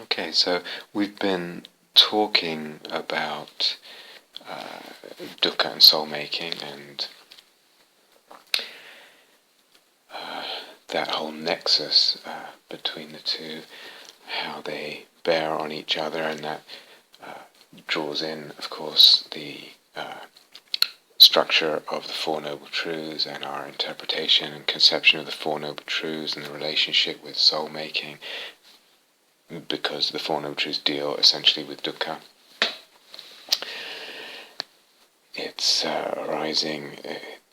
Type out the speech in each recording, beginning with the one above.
Okay, so we've been talking about Dukkha and Soulmaking and that whole nexus between the two, how they bear on each other, and that draws in, of course, the structure of the Four Noble Truths and our interpretation and conception of the Four Noble Truths and the relationship with soul-making, because the Four Noble Truths deal essentially with dukkha. Its arising,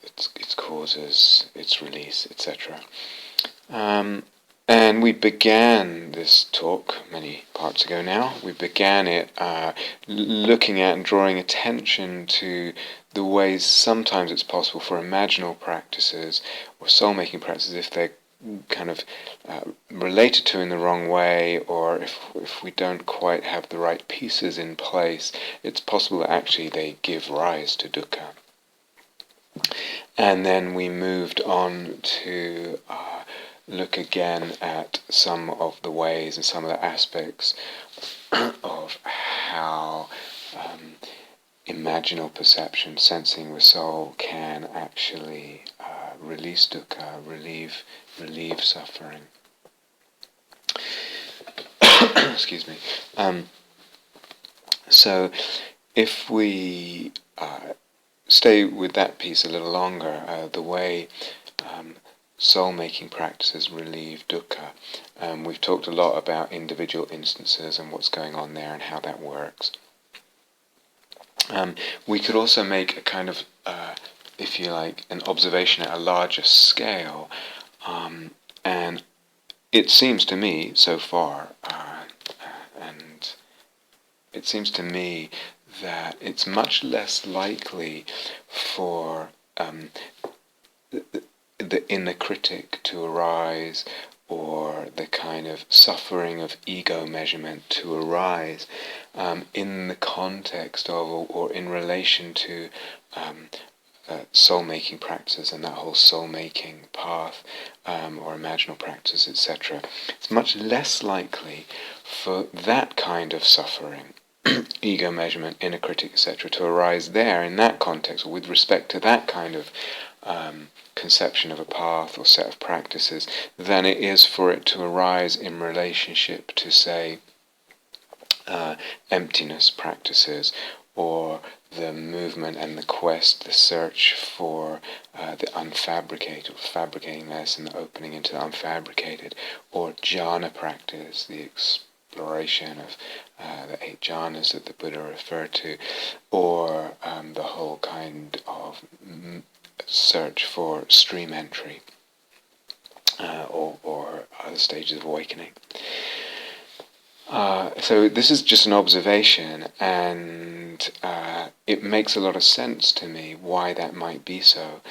its causes, its release, etc. And we began this talk many parts ago now. We began it looking at and drawing attention to the ways sometimes it's possible for imaginal practices or soul-making practices, if they're kind of related to in the wrong way, or if we don't quite have the right pieces in place, it's possible that actually they give rise to dukkha. And then we moved on to look again at some of the ways and some of the aspects of how imaginal perception, sensing with soul, can actually release dukkha, relieve suffering. Excuse me. So if we stay with that piece a little longer, the way soul-making practices relieve dukkha. We've talked a lot about individual instances and what's going on there and how that works. We could also make a kind of, if you like, an observation at a larger scale, and it seems to me so far, and it seems to me that it's much less likely for the inner critic to arise, or the kind of suffering of ego measurement to arise in the context of or in relation to soul-making practices and that whole soul-making path or imaginal practice, etc. It's much less likely for that kind of suffering, ego measurement, inner critic, etc., to arise there in that context, or with respect to that kind of conception of a path or set of practices, than it is for it to arise in relationship to, say, emptiness practices, or the movement and the quest, the search for the unfabricated, or fabricating less and the opening into the unfabricated, or jhana practice, the exploration of the 8 jhanas that the Buddha referred to, or the whole kind of search for stream entry, or other stages of awakening. So this is just an observation, and it makes a lot of sense to me why that might be so,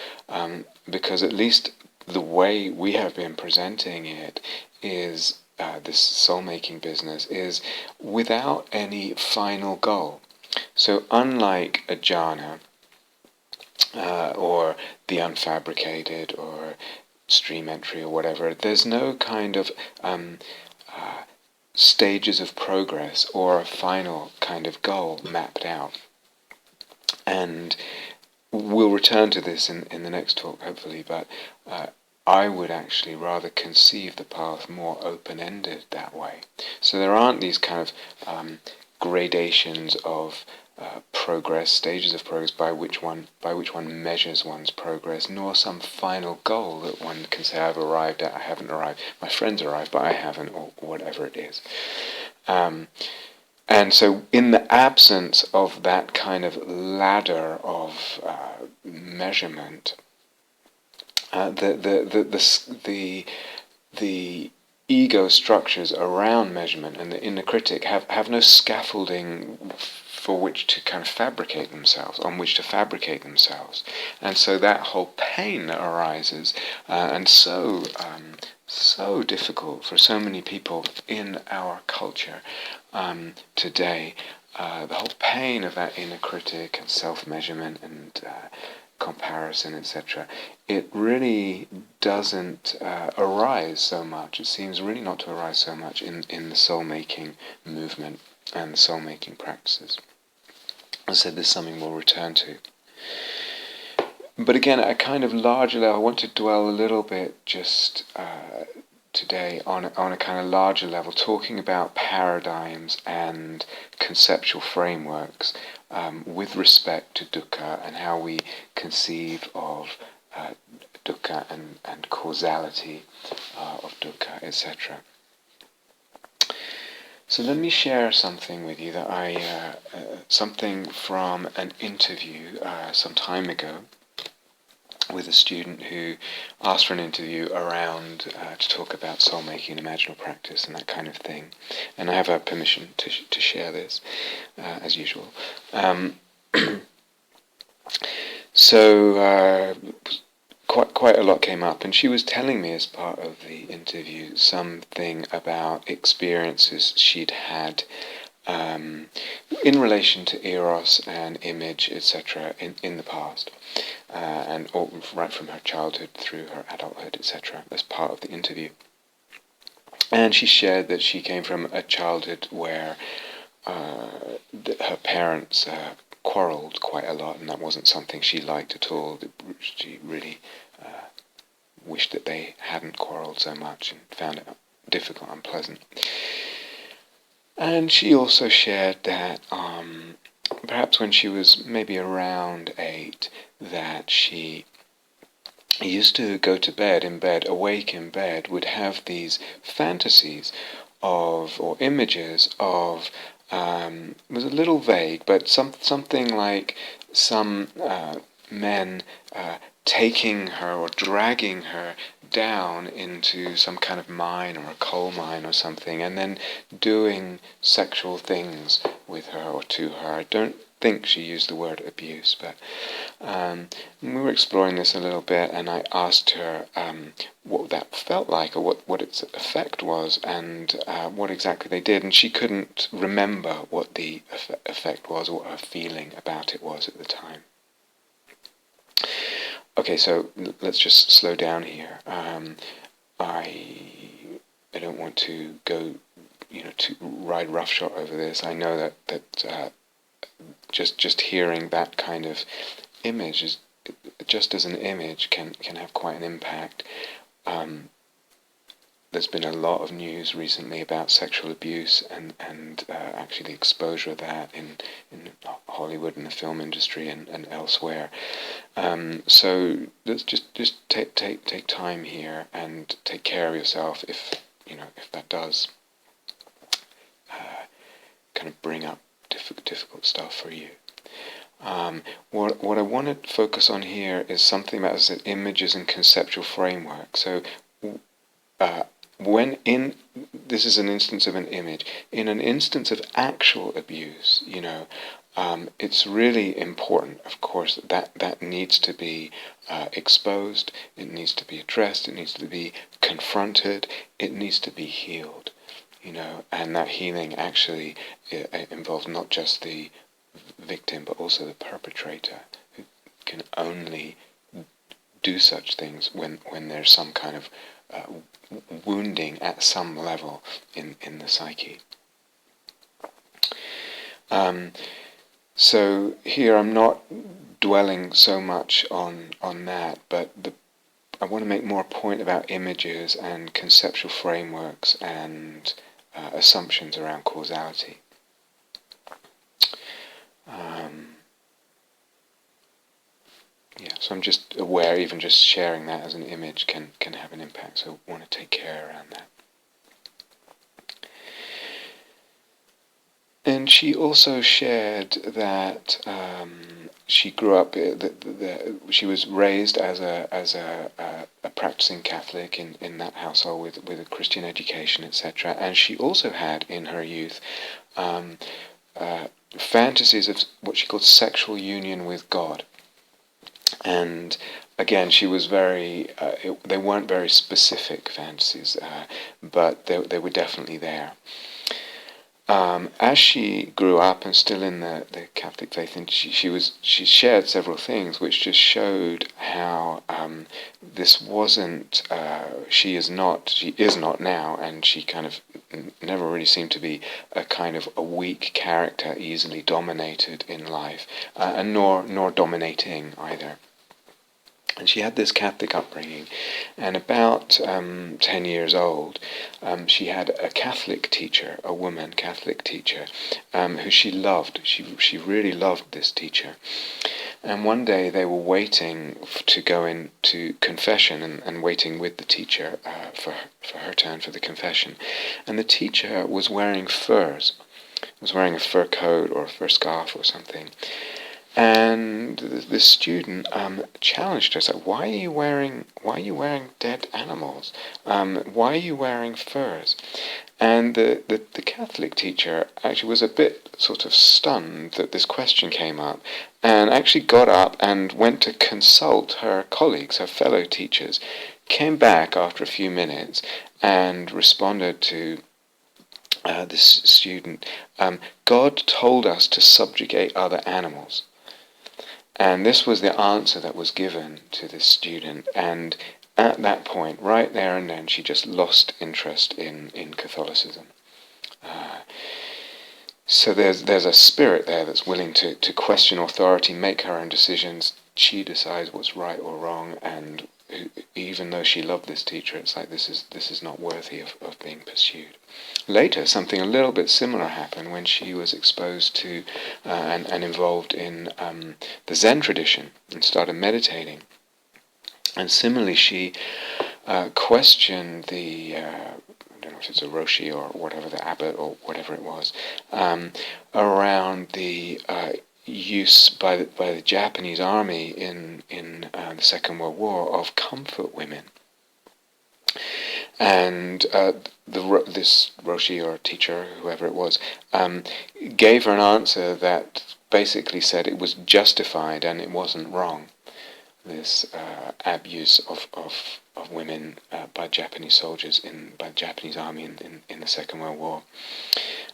because at least the way we have been presenting it is, this soul-making business is without any final goal. So unlike a jhana, or the unfabricated, or stream entry, or whatever, there's no kind of stages of progress or a final kind of goal mapped out. And we'll return to this in the next talk, hopefully, but I would actually rather conceive the path more open-ended that way. So there aren't these kind of gradations of progress, stages of progress by which one measures one's progress, nor some final goal that one can say, I've arrived at, I haven't arrived, my friend's arrived but I haven't, or whatever it is. And so in the absence of that kind of ladder of measurement, the ego structures around measurement and the inner critic have no scaffolding for which to kind of fabricate themselves, on which to fabricate themselves. And so that whole pain that arises, and so difficult for so many people in our culture today, the whole pain of that inner critic and self-measurement and comparison, etc., it really doesn't arise so much. It seems really not to arise so much in the soul-making movement and the soul-making practices. As I said, this is something we'll return to. But again, at a kind of larger level, I want to dwell a little bit just today on a kind of larger level, talking about paradigms and conceptual frameworks with respect to dukkha and how we conceive of dukkha and causality of dukkha, etc. So let me share something with you that something from an interview some time ago with a student who asked for an interview around to talk about soul-making and imaginal practice and that kind of thing. And I have a permission to share this, as usual. So quite a lot came up, and she was telling me as part of the interview something about experiences she'd had in relation to eros and image, etc., in the past, and right from her childhood through her adulthood, etc., as part of the interview. And she shared that she came from a childhood where her parents quarrelled quite a lot, and that wasn't something she liked at all. She really wished that they hadn't quarrelled so much and found it difficult, unpleasant. And she also shared that perhaps when she was maybe around 8, that she used to go to bed, awake in bed, would have these fantasies of, or images of, it was a little vague, but something like some men taking her or dragging her down into some kind of mine or a coal mine or something, and then doing sexual things with her or to her. I don't think she used the word abuse, but we were exploring this a little bit, and I asked her what that felt like, or what its effect was, and what exactly they did, and she couldn't remember what the effect was, or what her feeling about it was at the time. Okay, so let's just slow down here. I don't want to go, to ride roughshod over this. I know that just hearing that kind of image is, just as an image, can have quite an impact. There's been a lot of news recently about sexual abuse and actually the exposure of that in Hollywood and the film industry and elsewhere. So let's just take time here and take care of yourself if that does kind of bring up difficult stuff for you. What I want to focus on here is something about, as I said, images and conceptual framework. So this is an instance of an image. In an instance of actual abuse, it's really important, of course, that needs to be exposed, it needs to be addressed, it needs to be confronted, it needs to be healed, and that healing actually involves not just the victim, but also the perpetrator, who can only do such things when there's some kind of wounding at some level in the psyche. So here I'm not dwelling so much on that, but I want to make more a point about images and conceptual frameworks and assumptions around causality. So I'm just aware, even just sharing that as an image can have an impact, so I want to take care around that. And she also shared that she grew up, she was raised as a practicing Catholic in that household with a Christian education, etc. And she also had in her youth fantasies of what she called sexual union with God. And again, she was they weren't very specific fantasies, but they were definitely there. as she grew up and still in the Catholic faith, and she shared several things which just showed how this wasn't she is not now, and she kind of never really seemed to be a kind of a weak character, easily dominated in life, and nor dominating either. And she had this Catholic upbringing, and about 10 years old, she had a Catholic teacher, a woman Catholic teacher, who she loved. She really loved this teacher. And one day they were waiting to go into confession and waiting with the teacher for her turn for the confession. And the teacher was wearing furs, was wearing a fur coat or a fur scarf or something. And the student challenged her, said, "Why are you wearing dead animals? Why are you wearing furs?" And the Catholic teacher actually was a bit sort of stunned that this question came up, and actually got up and went to consult her colleagues, her fellow teachers, came back after a few minutes and responded to this student, "God told us to subjugate other animals." And this was the answer that was given to this student. And at that point, right there and then, she just lost interest in Catholicism. So there's a spirit there that's willing to question authority, make her own decisions. She decides what's right or wrong, and even though she loved this teacher, it's like this is not worthy of being pursued. Later, something a little bit similar happened when she was exposed to and involved in the Zen tradition and started meditating. And similarly, she questioned the, I don't know if it's a Roshi or whatever, the abbot or whatever it was, around the use by the Japanese army in the Second World War of comfort women. And this Roshi or teacher, whoever it was, gave her an answer that basically said it was justified and it wasn't wrong, this abuse of women by Japanese soldiers by the Japanese army in the Second World War.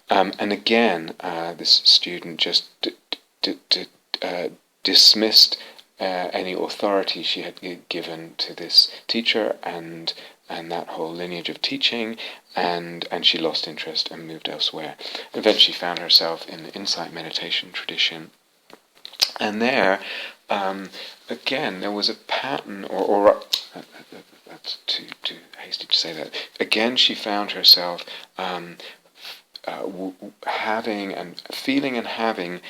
And again, this student just dismissed any authority she had given to this teacher and that whole lineage of teaching, and she lost interest and moved elsewhere. Eventually found herself in the insight meditation tradition, and there, again, there was a pattern, or that's too hasty to say that. Again, she found herself having and feeling and having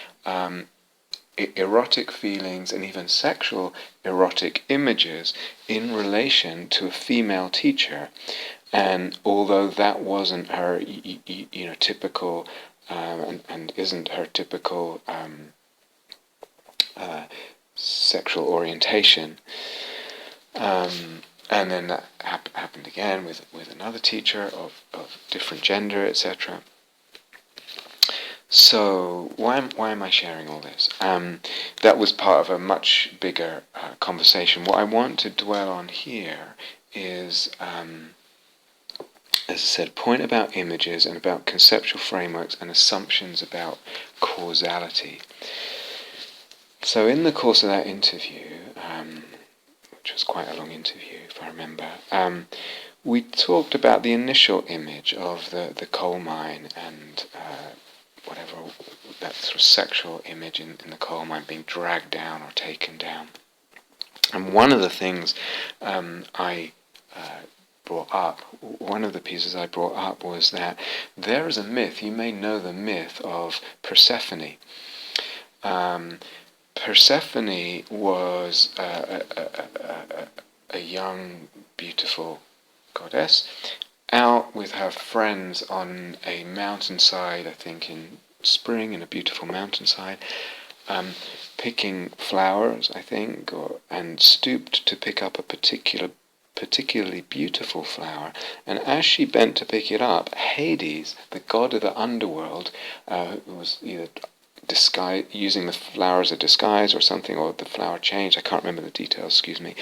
erotic feelings and even sexual erotic images in relation to a female teacher. And although that wasn't her, typical, and isn't her typical sexual orientation, and then that happened again with another teacher of different gender, etc. So why am I sharing all this? That was part of a much bigger conversation. What I want to dwell on here is, as I said, a point about images and about conceptual frameworks and assumptions about causality. So in the course of that interview, which was quite a long interview if I remember, we talked about the initial image of the coal mine and whatever, that sort of sexual image in the coal mine being dragged down or taken down. And one of the things I brought up, one of the pieces I brought up was that there is a myth, you may know the myth of Persephone. Persephone was a young, beautiful goddess out with her friends on a mountainside, I think in spring, in a beautiful mountainside, picking flowers, I think, and stooped to pick up a particularly beautiful flower. And as she bent to pick it up, Hades, the god of the underworld, who was either using the flower as a disguise or something, or the flower changed. I can't remember the details, excuse me.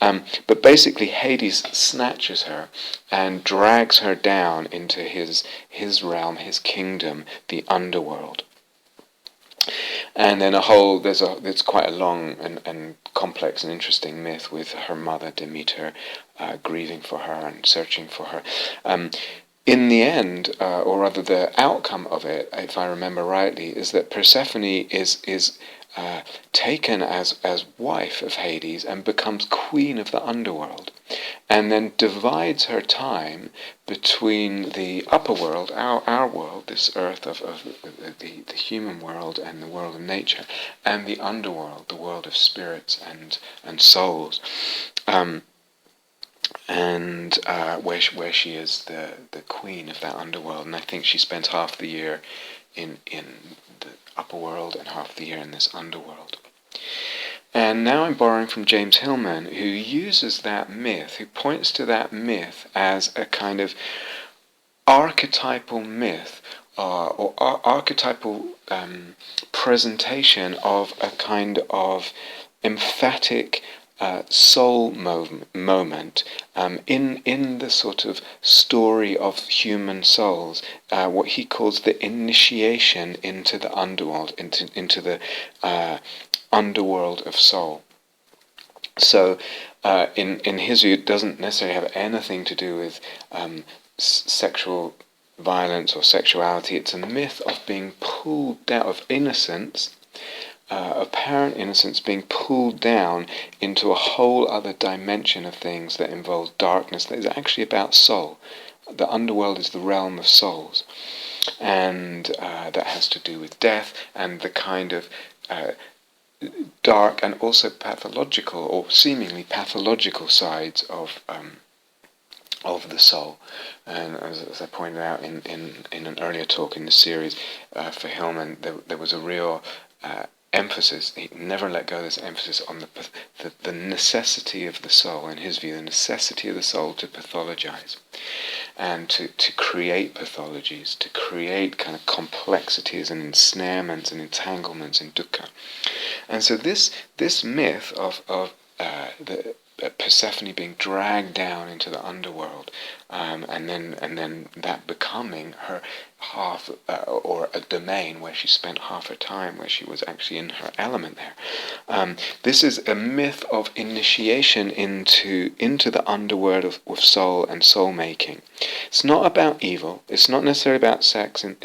But basically Hades snatches her and drags her down into his realm, his kingdom, the underworld. And then there's quite a long and complex and interesting myth with her mother Demeter grieving for her and searching for her. In the end, or rather the outcome of it, if I remember rightly, is that Persephone is taken as wife of Hades and becomes queen of the underworld, and then divides her time between the upper world, our world, this earth of the human world and the world of nature, and the underworld, the world of spirits and souls. And where she is the queen of that underworld, and I think she spends half the year in the upper world and half the year in this underworld. And now I'm borrowing from James Hillman, who uses that myth, who points to that myth as a kind of archetypal myth or archetypal presentation of a kind of emphatic soul moment in the sort of story of human souls, what he calls the initiation into the underworld, into the underworld of soul. So in his view, it doesn't necessarily have anything to do with sexual violence or sexuality. It's a myth of being pulled down, of innocence, apparent innocence being pulled down into a whole other dimension of things that involves darkness, that is actually about soul. The underworld is the realm of souls, and that has to do with death and the kind of dark and also pathological, or seemingly pathological, sides of the soul. And as I pointed out in an earlier talk in the series for Hillman, there was a real emphasis. He never let go of this emphasis on the necessity of the soul, in his view, the necessity of the soul to pathologize and to create pathologies, to create kind of complexities and ensnarements and entanglements in dukkha. And so this myth of the Persephone being dragged down into the underworld, and then that becoming her half, or a domain where she spent half her time, where she was actually in her element there. This is a myth of initiation into the underworld of soul and soul making. It's not about evil. It's not necessarily about sex in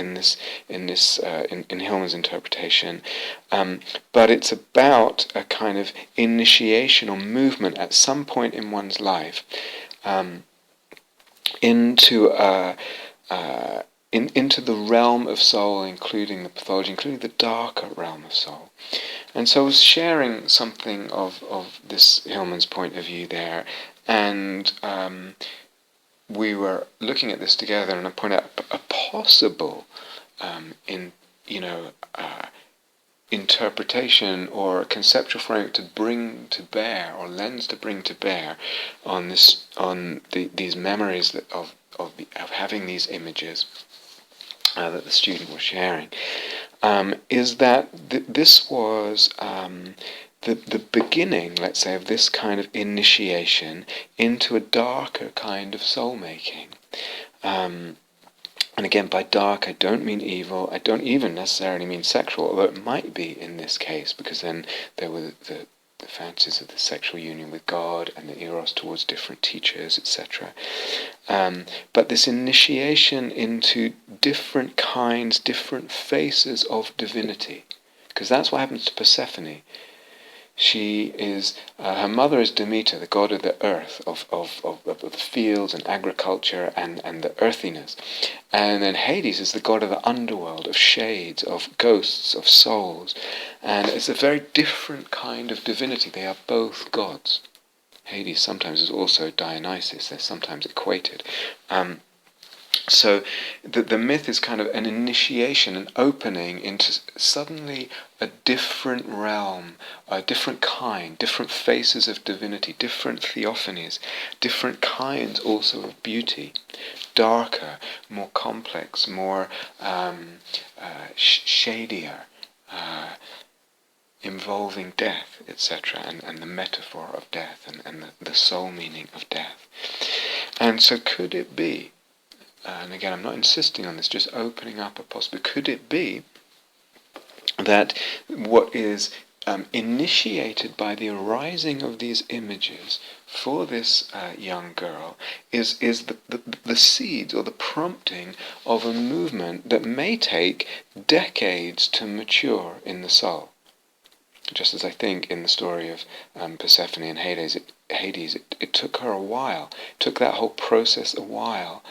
Hillman's interpretation, but it's about a kind of initiation or movement at some point in one's life into the realm of soul, including the pathology, including the darker realm of soul. And so I was sharing something of this Hillman's point of view there, and we were looking at this together, and I pointed out a possible interpretation or conceptual framework to bring to bear, or lens to bring to bear on these memories of having these images that the student was sharing, is that this was the beginning, let's say, of this kind of initiation into a darker kind of soul making. And again, by dark, I don't mean evil. I don't even necessarily mean sexual, although it might be in this case, because then there were the fancies of the sexual union with God and the eros towards different teachers, etc. But this initiation into different kinds, different faces of divinity, because that's what happens to Persephone. She is, her mother is Demeter, the god of the earth, of the fields and agriculture and the earthiness. And then Hades is the god of the underworld, of shades, of ghosts, of souls. And it's a very different kind of divinity. They are both gods. Hades sometimes is also Dionysus. They're sometimes equated. So the myth is kind of an initiation, an opening into suddenly a different realm, a different kind, different faces of divinity, different theophanies, different kinds also of beauty, darker, more complex, more shadier, involving death, etc., and the metaphor of death, and the soul meaning of death. And so could it be, and again I'm not insisting on this, just opening up a possibility, could it be that what is initiated by the arising of these images for this young girl is the seeds or the prompting of a movement that may take decades to mature in the soul? Just as I think in the story of Persephone and Hades, it took her a while. It took that whole process a while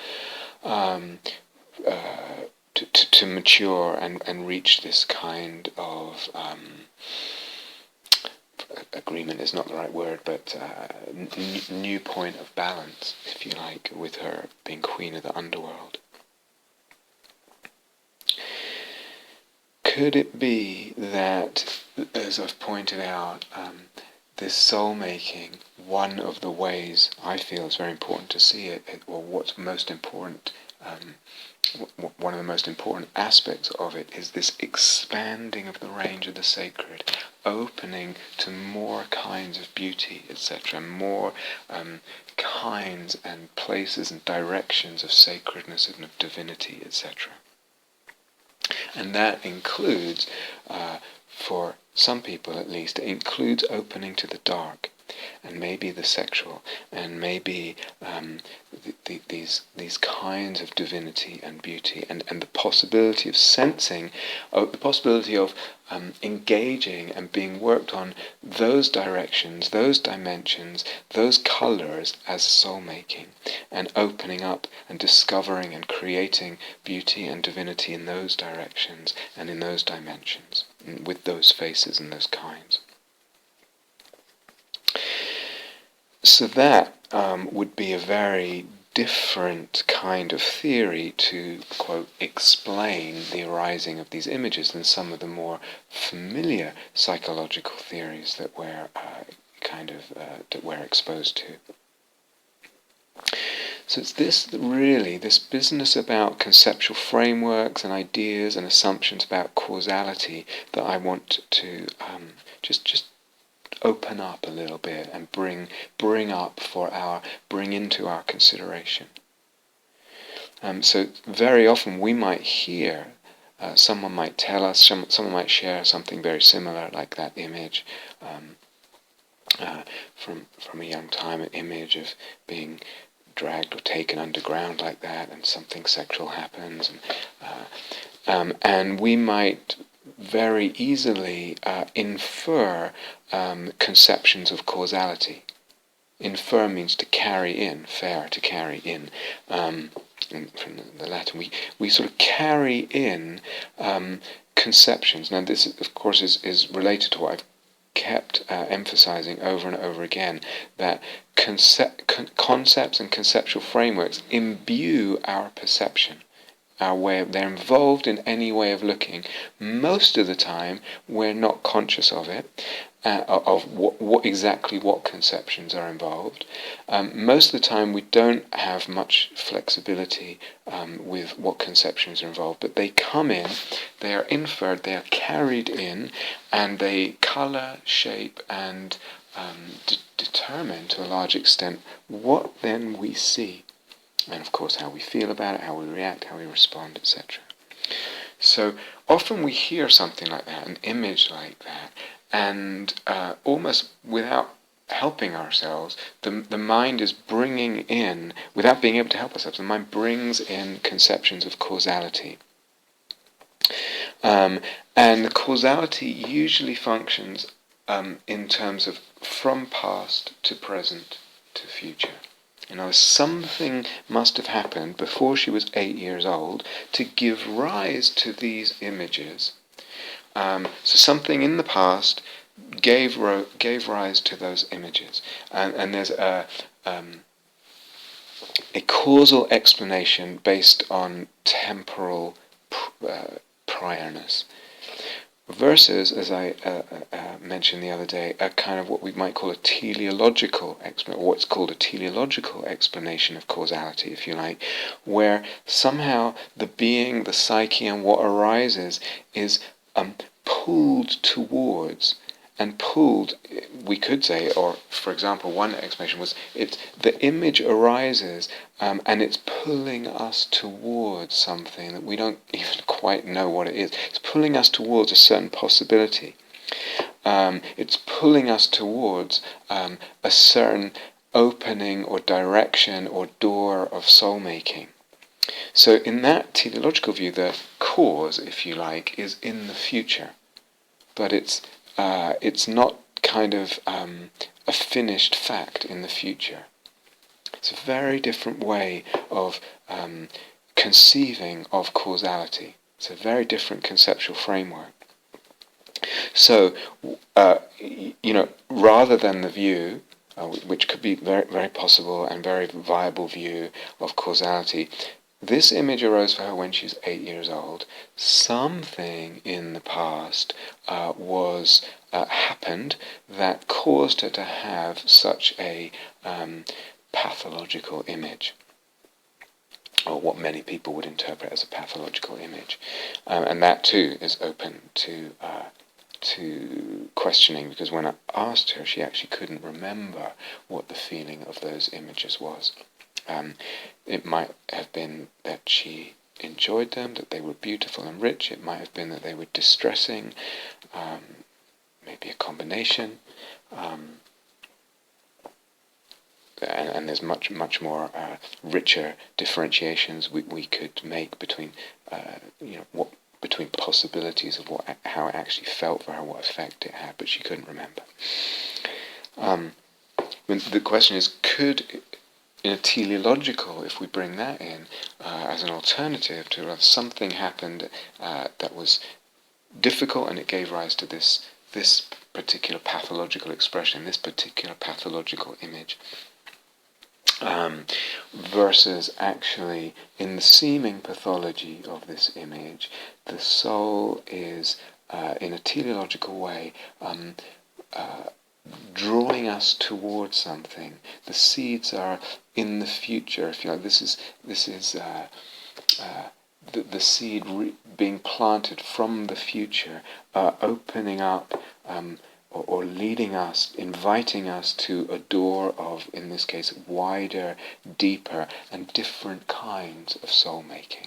to mature and reach this kind of agreement is not the right word, but new point of balance, if you like, with her being queen of the underworld. Could it be that, as I've pointed out, this soul-making, one of the ways I feel is very important to see it, or what's most important, one of the most important aspects of it is this expanding of the range of the sacred, opening to more kinds of beauty, etc., more kinds and places and directions of sacredness and of divinity, etc. And that includes, for some people at least, it includes opening to the dark, and maybe the sexual, and maybe these kinds of divinity and beauty, and the possibility of sensing, the possibility of engaging and being worked on those directions, those dimensions, those colours as soul-making, and opening up and discovering and creating beauty and divinity in those directions and in those dimensions, with those faces and those kinds. So that would be a very different kind of theory to, quote, explain the arising of these images than some of the more familiar psychological theories that we're that we're exposed to. So it's this business about conceptual frameworks and ideas and assumptions about causality that I want to just open up a little bit and bring into our consideration. So very often we might hear, someone might tell us, someone might share something very similar, like that image from a young time, an image of being dragged or taken underground like that, and something sexual happens, and we might very easily infer conceptions of causality. Infer means to carry in, fair, to carry in. From the Latin, we sort of carry in conceptions. Now this, of course, is related to what I've kept emphasizing over and over again, that concepts and conceptual frameworks imbue our perception. They're involved in any way of looking. Most of the time, we're not conscious of it, of what conceptions are involved. Most of the time, we don't have much flexibility with what conceptions are involved, but they come in, they are inferred, they are carried in, and they colour, shape, and determine to a large extent what then we see. And of course how we feel about it, how we react, how we respond, etc. So often we hear something like that, an image like that, and almost without helping ourselves, the mind is bringing in, without being able to help ourselves, the mind brings in conceptions of causality. And the causality usually functions in terms of from past to present to future. Something must have happened before she was 8 years old to give rise to these images. So something in the past gave rise to those images. And there's a causal explanation based on temporal priorness. Versus, as I mentioned the other day, a kind of what we might call a teleological explanation, what's called a teleological explanation of causality, if you like, where somehow the being, the psyche, and what arises is pulled towards, and pulled, we could say, or for example, one explanation was, the image arises and it's pulling us towards something that we don't even quite know what it is. It's pulling us towards a certain possibility. It's pulling us towards a certain opening or direction or door of soul-making. So in that teleological view, the cause, if you like, is in the future. But it's not kind of a finished fact in the future. It's a very different way of conceiving of causality. It's a very different conceptual framework. So, rather than the view, which could be very, very possible and very viable view of causality, this image arose for her when she was 8 years old. Something in the past was happened that caused her to have such a pathological image, or what many people would interpret as a pathological image, and that too is open to questioning, because when I asked her, she actually couldn't remember what the feeling of those images was. It might have been that she enjoyed them, that they were beautiful and rich. It might have been that they were distressing, maybe a combination. And there's much more richer differentiations we could make between between possibilities of how it actually felt for her, what effect it had, but she couldn't remember. The question is, could, in a teleological, if we bring that in as an alternative to something happened that was difficult and it gave rise to this particular pathological expression, this particular pathological image, versus actually in the seeming pathology of this image, the soul is, in a teleological way, drawing us towards something. The seeds are in the future, if you like. This is the seed being planted from the future, opening up or leading us, inviting us to a door of, in this case, wider, deeper, and different kinds of soul-making.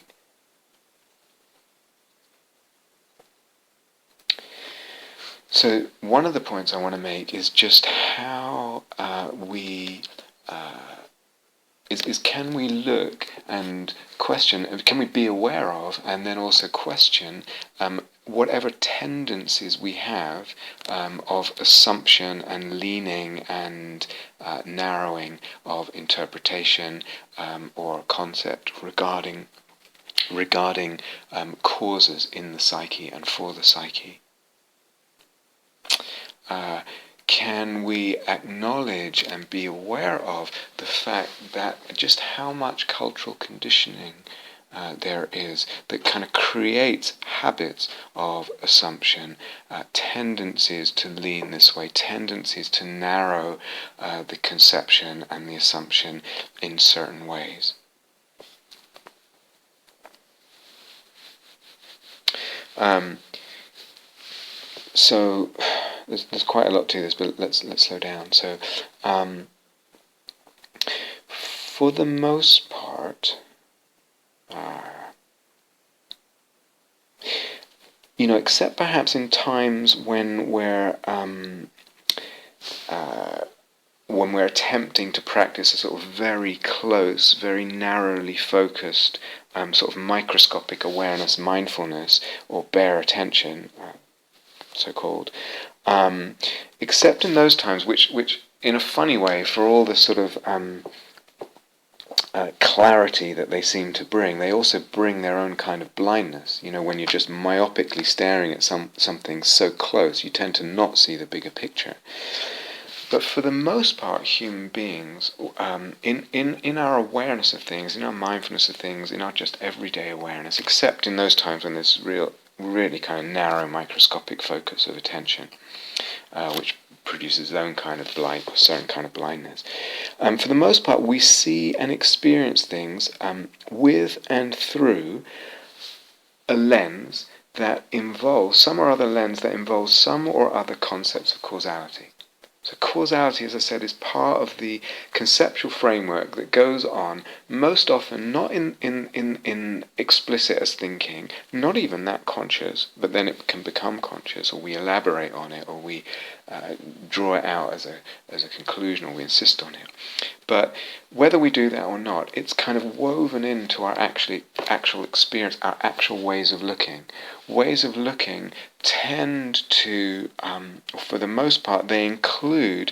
So one of the points I want to make is just how can we look and question, can we be aware of, and then also question whatever tendencies we have of assumption and leaning and narrowing of interpretation or concept regarding causes in the psyche and for the psyche. Can we acknowledge and be aware of the fact that just how much cultural conditioning there is that kind of creates habits of assumption, tendencies to lean this way, tendencies to narrow the conception and the assumption in certain ways. So there's quite a lot to this, but let's slow down. So for the most part, except perhaps in times when we're attempting to practice a sort of very close, very narrowly focused, sort of microscopic awareness, mindfulness, or bare attention, so-called, except in those times, which in a funny way, for all the sort of clarity that they seem to bring, they also bring their own kind of blindness. When you're just myopically staring at something so close, you tend to not see the bigger picture. But for the most part, human beings, in our awareness of things, in our mindfulness of things, in our just everyday awareness, except in those times when there's really kind of narrow microscopic focus of attention, which produces its own kind of certain kind of blindness. For the most part, we see and experience things with and through a lens that involves some or other lens that involves some or other concepts of causality. So causality, as I said, is part of the conceptual framework that goes on, most often not in explicit as thinking, not even that conscious, but then it can become conscious, or we elaborate on it, or we draw it out as a conclusion, or we insist on it. But whether we do that or not, it's kind of woven into our actual experience, our actual ways of looking. Ways of looking tend to, for the most part, they include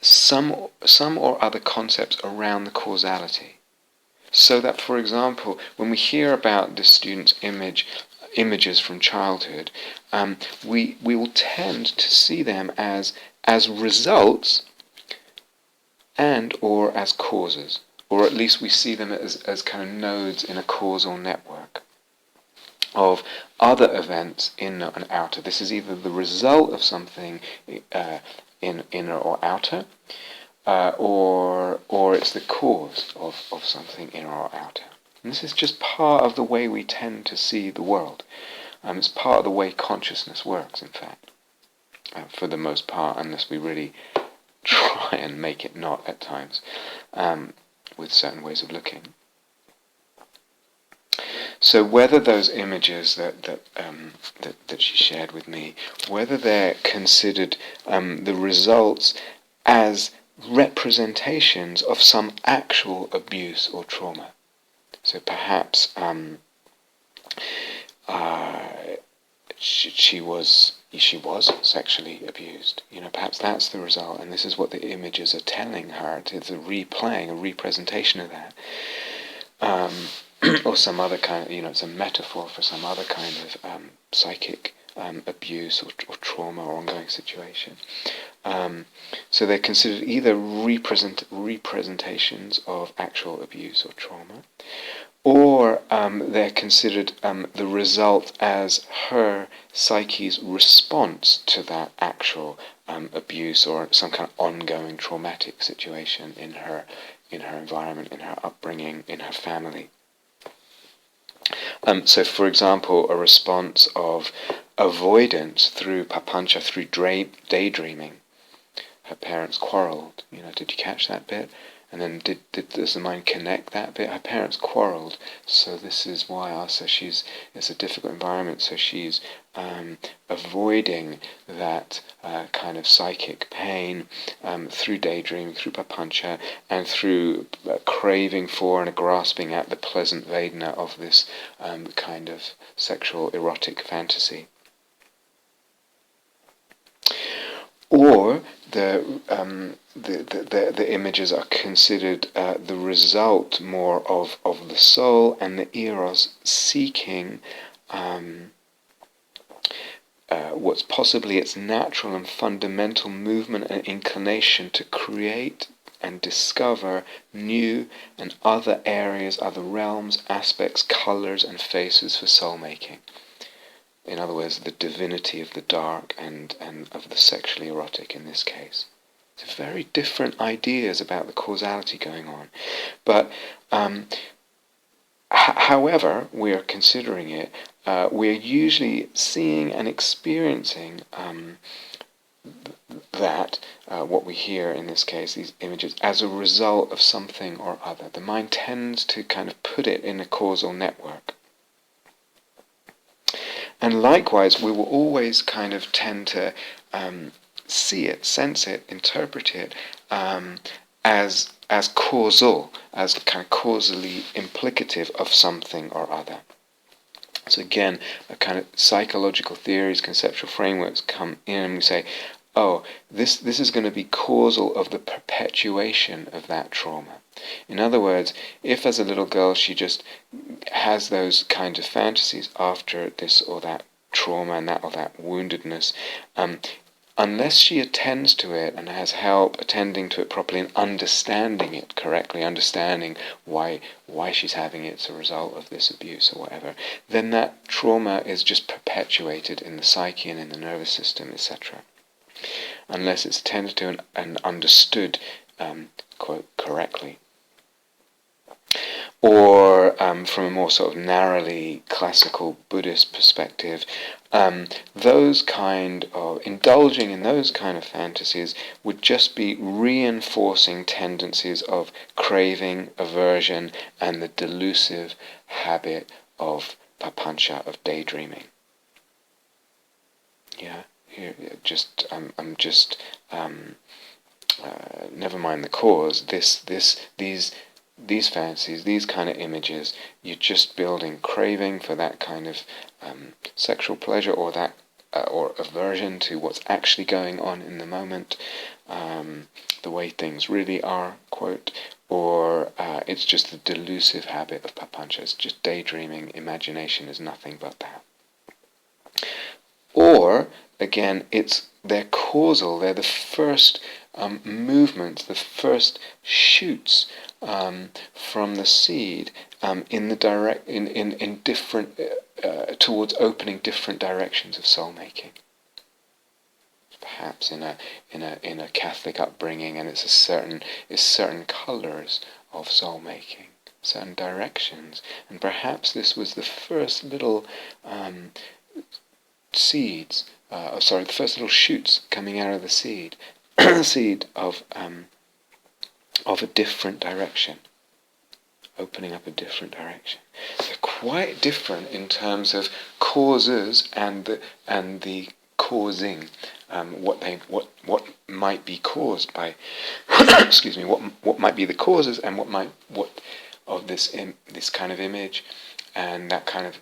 some or other concepts around the causality. So that, for example, when we hear about the student's images from childhood, we will tend to see them as results and or as causes, or at least we see them as kind of nodes in a causal network of other events, inner and outer. This is either the result of something inner or outer, or it's the cause of something inner or outer. And this is just part of the way we tend to see the world. It's part of the way consciousness works, in fact, for the most part, unless we really try and make it not at times, with certain ways of looking. So whether those images that she shared with me, whether they're considered the results as representations of some actual abuse or trauma. So perhaps she was sexually abused. Perhaps that's the result, and this is what the images are telling her. It's a replaying, a representation of that. Or some other kind of, it's a metaphor for some other kind of psychic abuse or trauma or ongoing situation. So they're considered either representations of actual abuse or trauma, or they're considered the result as her psyche's response to that actual abuse or some kind of ongoing traumatic situation in her environment, in her upbringing, in her family. So, for example, a response of avoidance through papancha, through daydreaming. Her parents quarrelled. Did you catch that bit? And then does the mind connect that bit? Her parents quarrelled, so this is why also it's a difficult environment, so she's avoiding that kind of psychic pain through daydreaming, through papancha, and through craving for and grasping at the pleasant vedana of this kind of sexual erotic fantasy. Or the images are considered the result more of the soul and the eros seeking what's possibly its natural and fundamental movement and inclination to create and discover new and other areas, other realms, aspects, colours and faces for soul-making. In other words, the divinity of the dark and of the sexually erotic in this case. It's very different ideas about the causality going on. But however we are considering it, we're usually seeing and experiencing that, what we hear in this case, these images, as a result of something or other. The mind tends to kind of put it in a causal network. And likewise, we will always kind of tend to see it, sense it, interpret it as causal, as kind of causally implicative of something or other. So again, a kind of psychological theories, conceptual frameworks come in and we say, oh, this is going to be causal of the perpetuation of that trauma. In other words, if as a little girl she just has those kind of fantasies after this or that trauma and that or that woundedness, unless she attends to it and has help attending to it properly and understanding it correctly, understanding why she's having it as a result of this abuse or whatever, then that trauma is just perpetuated in the psyche and in the nervous system, etc. Unless it's attended to and understood, quote, correctly. or from a more sort of narrowly classical Buddhist perspective, those kind of indulging in those kind of fantasies would just be reinforcing tendencies of craving, aversion, and the delusive habit of papancha, of daydreaming. Yeah, here, I'm just never mind the cause. These fantasies, these kind of images, you're just building craving for that kind of sexual pleasure, or that or aversion to what's actually going on in the moment, the way things really are, quote, or it's just the delusive habit of papancha. It's just daydreaming. Imagination is nothing but that. Or, again, they're causal. They're the first movements, the first shoots from the seed in different towards opening different directions of soul making. Perhaps in a Catholic upbringing, and it's certain colours of soul making, certain directions, and perhaps this was the first little seeds. The first little shoots coming out of the seed, seed of a different direction, opening up a different direction. They're quite different in terms of causes and the causing, what might be caused by excuse me, what might be the causes, and what of this kind of image and that kind of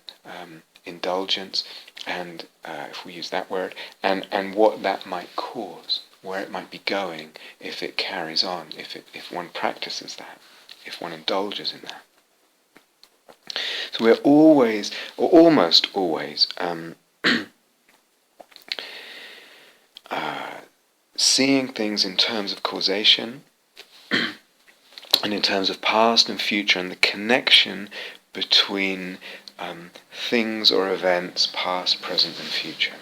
indulgence, and if we use that word, and what that might cause, where it might be going if it carries on, if one practices that, if one indulges in that. So we're always, or almost always, seeing things in terms of causation and in terms of past and future, and the connection between things or events, past, present, and future.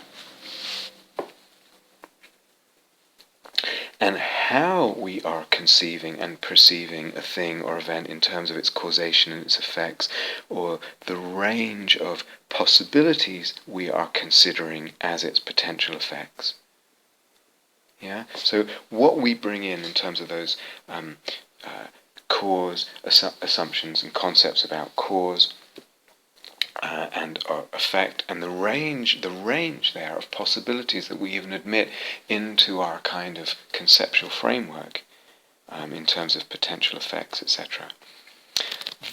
And how we are conceiving and perceiving a thing or event in terms of its causation and its effects, or the range of possibilities we are considering as its potential effects. Yeah. So what we bring in terms of those cause assumptions and concepts about cause and effect, and the range there of possibilities that we even admit into our kind of conceptual framework in terms of potential effects, etc.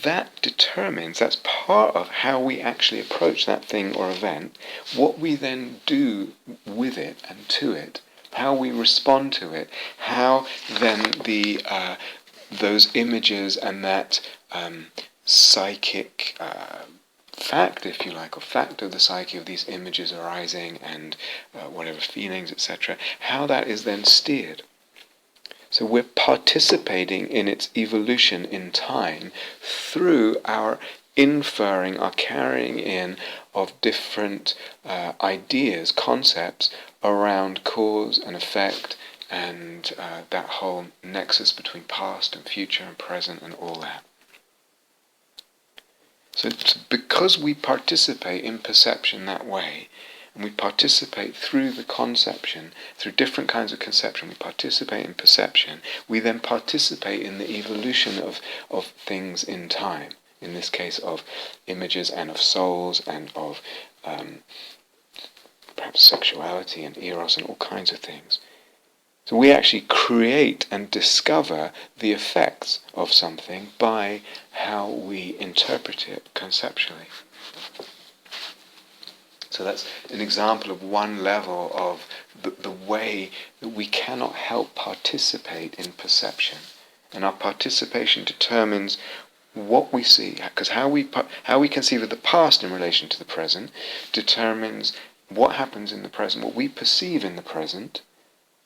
That's part of how we actually approach that thing or event, what we then do with it and to it, how we respond to it, how then those images and that psychic fact, if you like, or fact of the psyche of these images arising and whatever feelings, etc., how that is then steered. So we're participating in its evolution in time through our inferring, our carrying in of different ideas, concepts around cause and effect, and that whole nexus between past and future and present and all that. So because we participate in perception that way, and we participate through the conception, through different kinds of conception, we participate in perception, we then participate in the evolution of things in time, in this case of images and of souls and of perhaps sexuality and eros and all kinds of things. So we actually create and discover the effects of something by how we interpret it conceptually. So that's an example of one level of the way that we cannot help participate in perception. And our participation determines what we see, because how we conceive of the past in relation to the present determines what happens in the present, what we perceive in the present,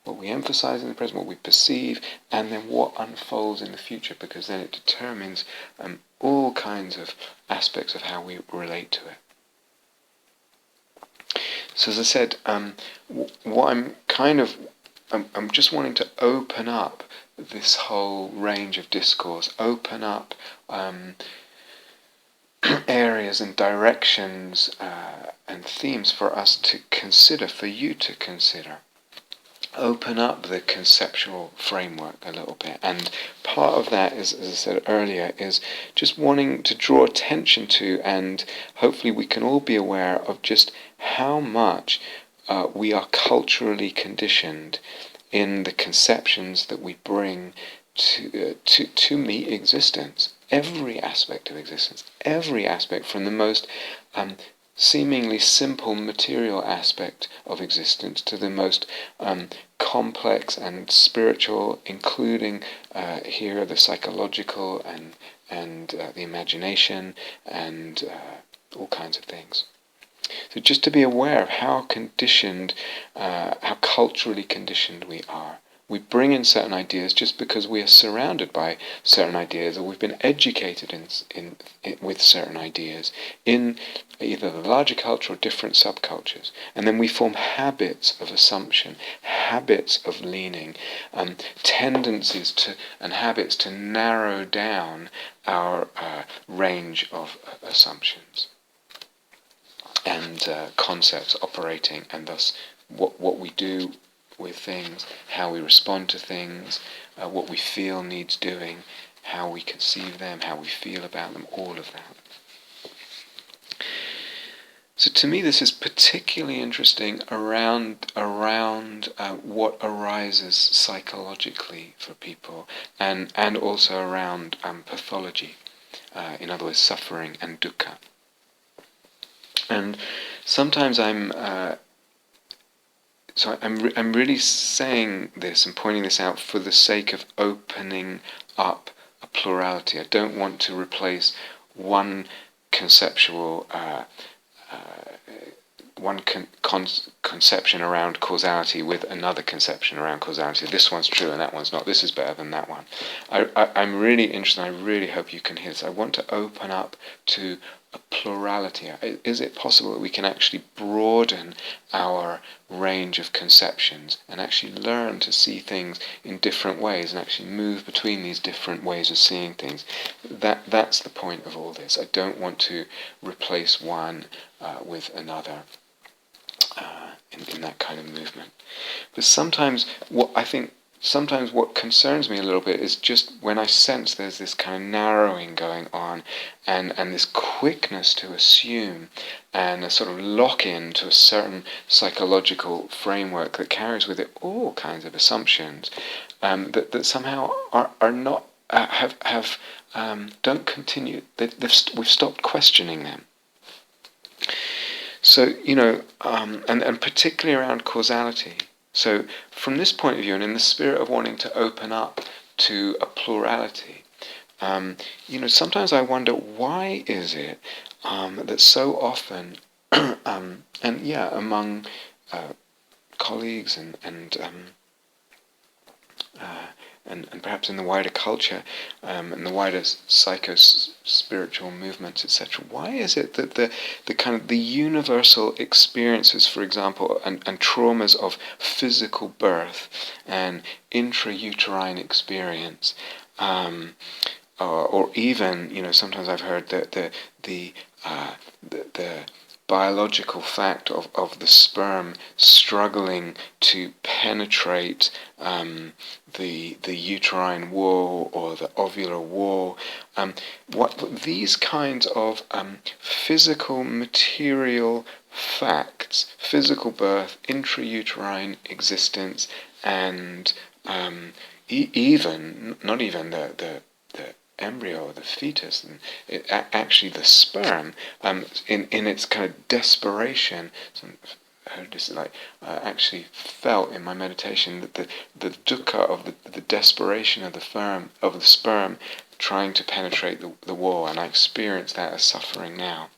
what we emphasize in the present, what we perceive, and then what unfolds in the future, because then it determines all kinds of aspects of how we relate to it. So as I said, what I'm just wanting to open up this whole range of discourse, open up areas and directions and themes for us to consider, for you to consider. Open up the conceptual framework a little bit, and part of that is, as I said earlier, is just wanting to draw attention to, and hopefully we can all be aware of just how much we are culturally conditioned in the conceptions that we bring to meet existence. Every aspect of existence, every aspect, from the most seemingly simple material aspect of existence to the most complex and spiritual, including here the psychological and the imagination and all kinds of things. So just to be aware of how conditioned, how culturally conditioned we are. We bring in certain ideas just because we are surrounded by certain ideas, or we've been educated in with certain ideas in either the larger culture or different subcultures. And then we form habits of assumption, habits of leaning, tendencies to, and habits to narrow down our range of assumptions and concepts operating, and thus what we do with things, how we respond to things, what we feel needs doing, how we conceive them, how we feel about them, all of that. So to me this is particularly interesting around what arises psychologically for people, and also around pathology, in other words suffering and dukkha. And sometimes I'm really saying this and pointing this out for the sake of opening up a plurality. I don't want to replace one conceptual, conception around causality with another conception around causality. This one's true and that one's not. This is better than that one. I'm really interested, I really hope you can hear this. I want to open up to a plurality. Is it possible that we can actually broaden our range of conceptions and actually learn to see things in different ways and actually move between these different ways of seeing things? That's the point of all this. I don't want to replace one with another in that kind of movement. But sometimes what concerns me a little bit is just when I sense there's this kind of narrowing going on, and this quickness to assume and a sort of lock-in to a certain psychological framework that carries with it all kinds of assumptions that somehow are not don't continue. We've stopped questioning them. So and particularly around causality. So from this point of view, and in the spirit of wanting to open up to a plurality, sometimes I wonder, why is it that so often, among colleagues and perhaps in the wider culture, and the wider psycho-spiritual movements, etc. Why is it that the kind of the universal experiences, for example, and traumas of physical birth and intrauterine experience, or even, sometimes I've heard that the biological fact of the sperm struggling to penetrate the uterine wall or the ovular wall, what these kinds of physical material facts, physical birth, intrauterine existence, and even not even the embryo or the fetus, and actually the sperm, in its kind of desperation. Actually felt in my meditation that the dukkha of the desperation of the sperm trying to penetrate the wall, and I experience that as suffering now.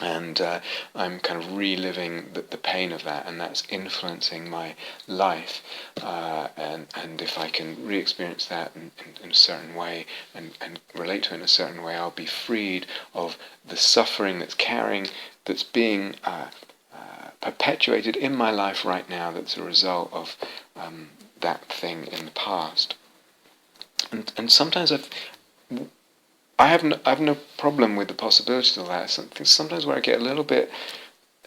And I'm kind of reliving the pain of that, and that's influencing my life. And if I can re-experience that in a certain way and relate to it in a certain way, I'll be freed of the suffering that's being perpetuated in my life right now, that's a result of that thing in the past. And sometimes I have no problem with the possibility of that. Sometimes where I get a little bit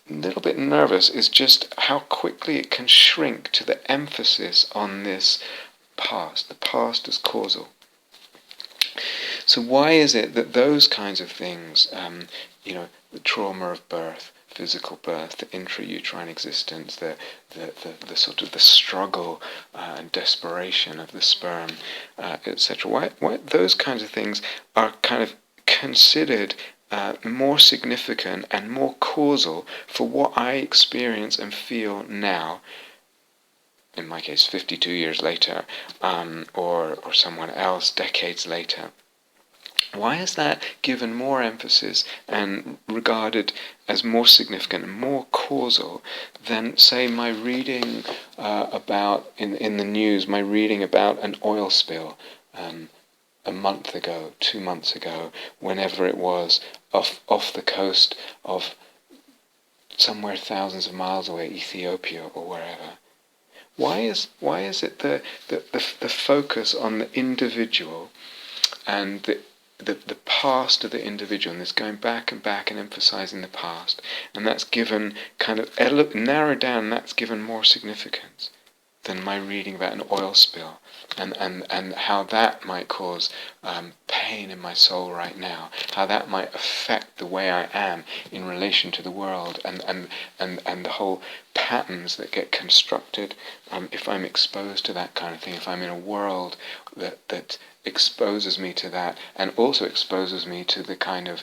nervous is just how quickly it can shrink to the emphasis on this past, the past as causal. So why is it that those kinds of things, the trauma of birth, physical birth, the intrauterine existence, the sort of the struggle and desperation of the sperm, etc. Why those kinds of things are kind of considered more significant and more causal for what I experience and feel now, in my case 52 years later, or someone else decades later. Why is that given more emphasis and regarded as more significant and more causal than, say, my reading about, in the news, my reading about an oil spill a month ago, 2 months ago, whenever it was, off the coast of somewhere thousands of miles away, Ethiopia or wherever? Why is it the focus on the individual and the past of the individual, and this going back and back and emphasizing the past, and that's given kind of narrowed down, that's given more significance than my reading about an oil spill and how that might cause pain in my soul right now, how that might affect the way I am in relation to the world, and the whole patterns that get constructed if I'm exposed to that kind of thing, if I'm in a world that exposes me to that, and also exposes me to the kind of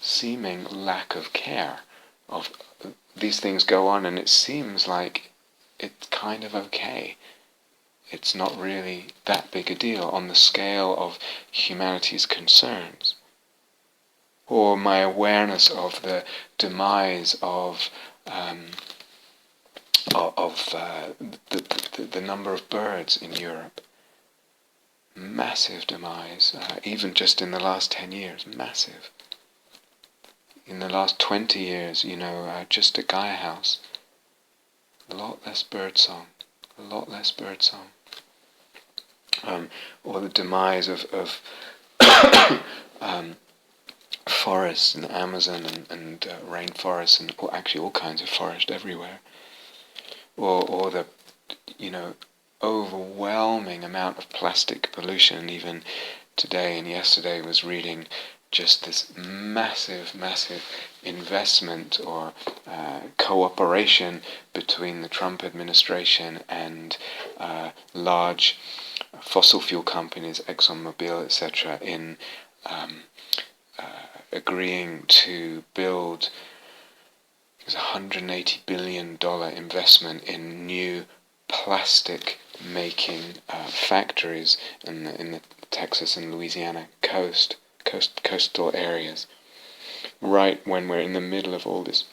seeming lack of care of these things go on, and it seems like it's kind of okay. It's not really that big a deal on the scale of humanity's concerns. Or my awareness of the demise of the number of birds in Europe. Massive demise, even just in the last 10 years, massive. In the last 20 years, just at Gaia House, a lot less birdsong. Or the demise of forests in the Amazon and rainforests, and actually all kinds of forest everywhere. Or the, overwhelming amount of plastic pollution. Even today and yesterday was reading just this massive investment or cooperation between the Trump administration and large fossil fuel companies, ExxonMobil, etc., in agreeing to build $180 billion investment in new plastic-making factories in the Texas and Louisiana coastal areas, right when we're in the middle of all this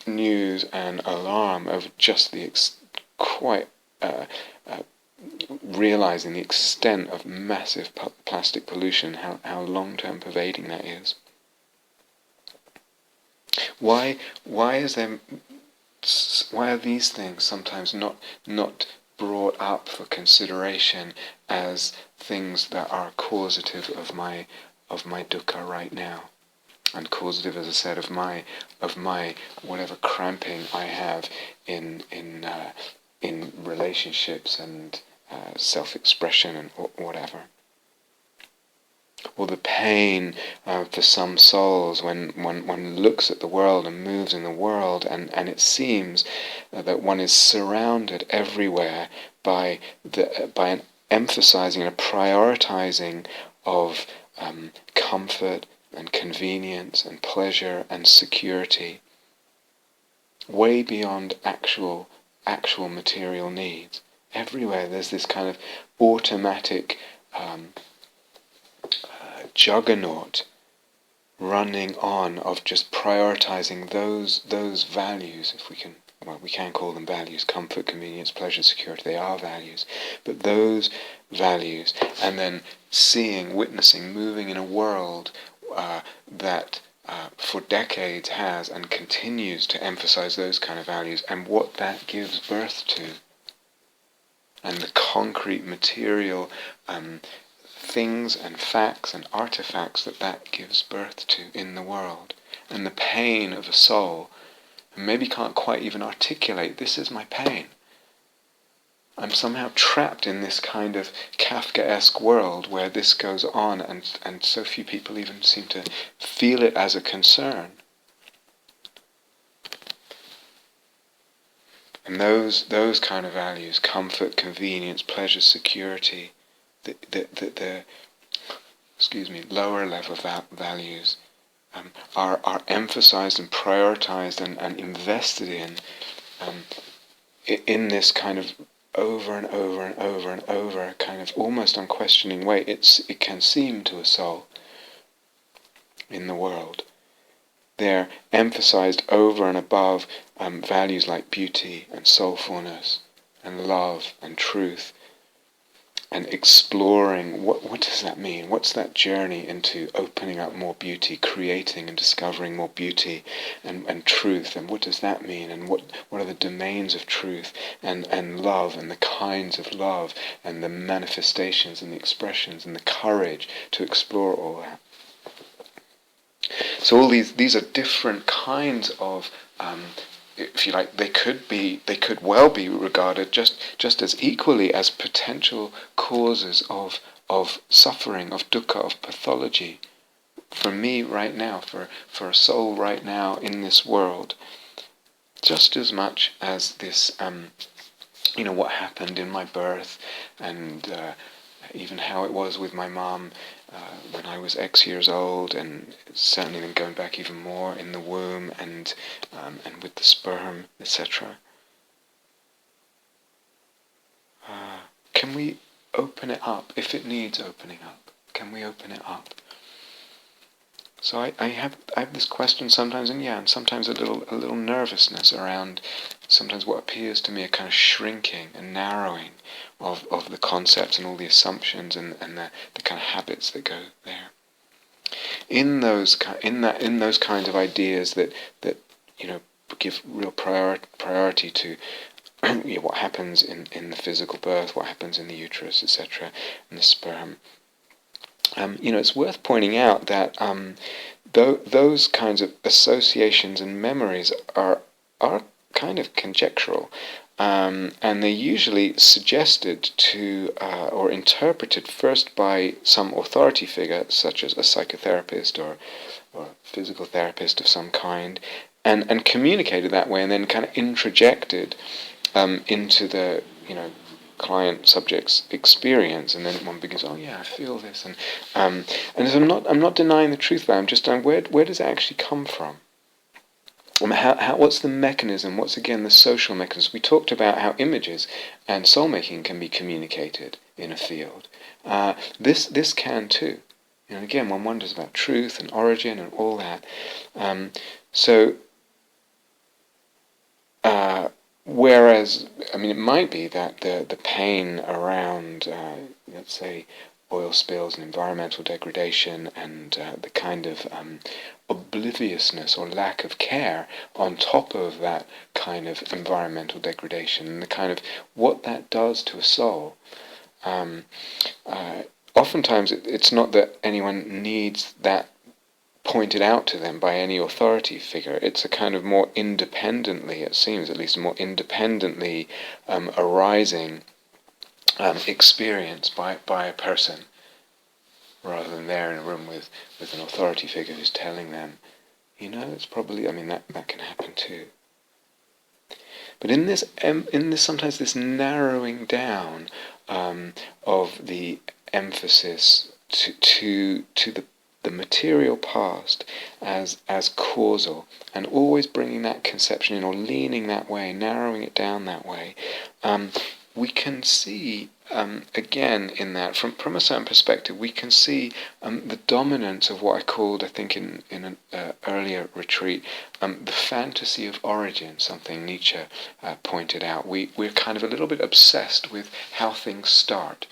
news and alarm over just the realizing the extent of massive plastic pollution, how long-term pervading that is. Why are these things sometimes not brought up for consideration as things that are causative of my dukkha right now, and causative, as I said, of my whatever cramping I have in relationships and self-expression and whatever? Or the pain for some souls when one looks at the world and moves in the world, and it seems that one is surrounded everywhere by an emphasizing and a prioritizing of comfort and convenience and pleasure and security, way beyond actual material needs. Everywhere there's this kind of automatic juggernaut running on of just prioritizing those values, if we can call them values: comfort, convenience, pleasure, security. They are values, but those values, and then witnessing, moving in a world that for decades has and continues to emphasize those kind of values, and what that gives birth to, and the concrete material things and facts and artifacts that gives birth to in the world. And the pain of a soul, and maybe can't quite even articulate, this is my pain. I'm somehow trapped in this kind of Kafkaesque world where this goes on, and so few people even seem to feel it as a concern. And those kind of values, comfort, convenience, pleasure, security, the lower level values are emphasized and prioritized and invested in this kind of over and over and over and over kind of almost unquestioning way. It can seem to a soul in the world. They're emphasized over and above values like beauty and soulfulness and love and truth, and exploring what does that mean? What's that journey into opening up more beauty, creating and discovering more beauty and truth, and what does that mean? And what are the domains of truth and love, and the kinds of love, and the manifestations and the expressions and the courage to explore all that. So all these are different kinds of if you like, they could well be regarded just as equally as potential causes of suffering, of dukkha, of pathology. For me right now, for a soul right now in this world, just as much as this, what happened in my birth, and even how it was with my mum when I was X years old, and certainly then going back even more in the womb and with the sperm, etc. Can we open it up if it needs opening up? Can we open it up? So I have this question sometimes, and sometimes a little nervousness around sometimes what appears to me a kind of shrinking and narrowing of the concepts and all the assumptions and the kind of habits that go there. In those kinds of ideas that give real priority to what happens in the physical birth, what happens in the uterus, etc., and the sperm. It's worth pointing out that those kinds of associations and memories are kind of conjectural, and they're usually suggested to or interpreted first by some authority figure, such as a psychotherapist or physical therapist of some kind, and communicated that way, and then kind of introjected into the client subject's experience, and then one begins, oh yeah, I feel this, and so I'm not denying the truth, but I'm just saying, where does it actually come from? What's the mechanism? What's again the social mechanism? We talked about how images and soul-making can be communicated in a field. This can too. Again, one wonders about truth and origin and all that. Whereas, it might be that the pain around, let's say, oil spills and environmental degradation and the kind of obliviousness or lack of care on top of that kind of environmental degradation, and the kind of what that does to a soul. Oftentimes it's not that anyone needs that pointed out to them by any authority figure. It's a kind of more independently, it seems at least, more independently arising experience by a person, rather than there in a room with an authority figure who's telling them, it's probably, that can happen too. But in this sometimes this narrowing down of the emphasis to the material past as causal, and always bringing that conception in, or leaning that way, narrowing it down that way, we can see again in that, from a certain perspective, we can see the dominance of what I called, I think in an earlier retreat, the fantasy of origin, something Nietzsche pointed out. We're kind of a little bit obsessed with how things start.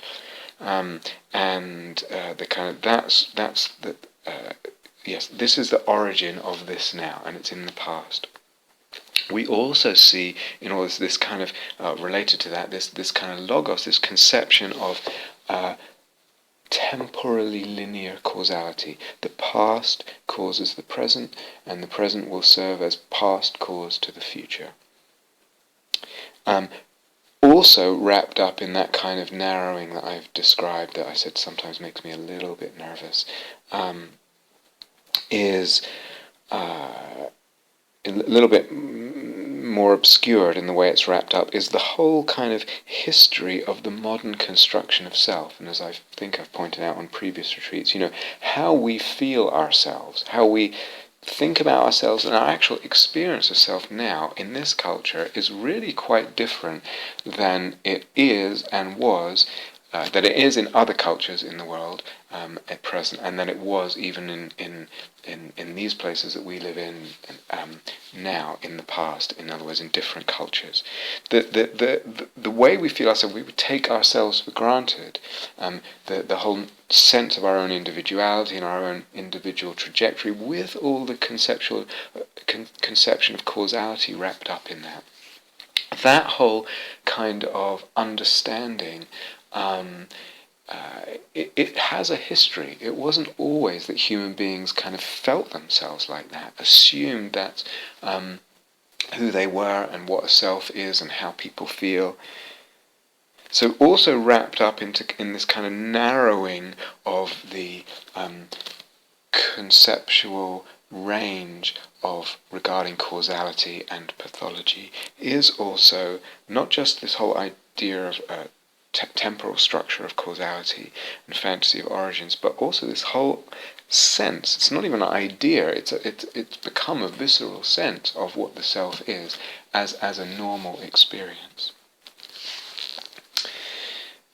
And the kind of that's the yes, this is the origin of this now, and it's in the past. We also see in all this kind of related to that, this kind of logos, this conception of temporally linear causality. The past causes the present, and the present will serve as past cause to the future. Also wrapped up in that kind of narrowing that I've described, that I said sometimes makes me a little bit nervous, is a little bit more obscured in the way it's wrapped up, is the whole kind of history of the modern construction of self. And as I think I've pointed out on previous retreats, how we feel ourselves, how we think about ourselves, and our actual experience of self now in this culture is really quite different than it is and was, that it is in other cultures in the world at present, and than it was even in these places that we live in now in the past. In other words, in different cultures, the way we feel ourselves, we would take ourselves for granted. The whole sense of our own individuality and our own individual trajectory, with all the conception of causality wrapped up in that. That whole kind of understanding, it has a history. It wasn't always that human beings kind of felt themselves like that, assumed that who they were and what a self is and how people feel. So also wrapped up in this kind of narrowing of the conceptual range of regarding causality and pathology is also not just this whole idea of temporal structure of causality and fantasy of origins, but also this whole sense. It's not even an idea. It's become a visceral sense of what the self is as a normal experience.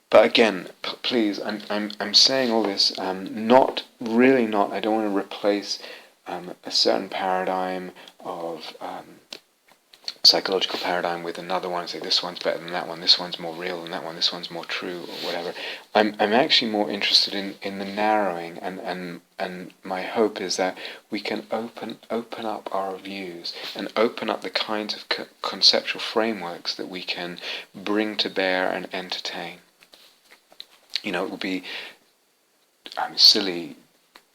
But again, please, I'm saying all this I don't want to replace a certain paradigm of psychological paradigm with another one and say this one's better than that one, this one's more real than that one, this one's more true, or whatever. I'm actually more interested in the narrowing, and my hope is that we can open up our views and open up the kinds of conceptual frameworks that we can bring to bear and entertain. It would be silly,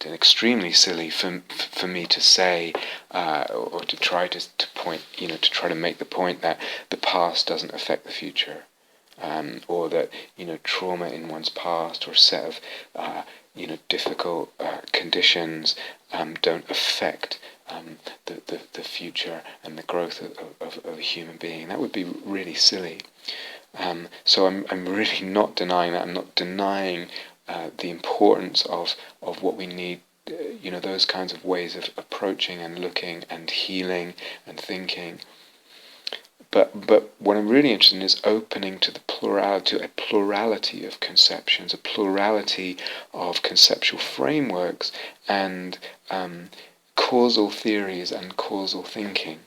and extremely silly for me to say, or to try to point, to try to make the point that the past doesn't affect the future, or that trauma in one's past or a set of difficult conditions don't affect the future and the growth of a human being. That would be really silly. So I'm really not denying that. I'm not denying the importance of what we need, those kinds of ways of approaching and looking and healing and thinking. But what I'm really interested in is opening to a plurality of conceptions, a plurality of conceptual frameworks and causal theories and causal thinking.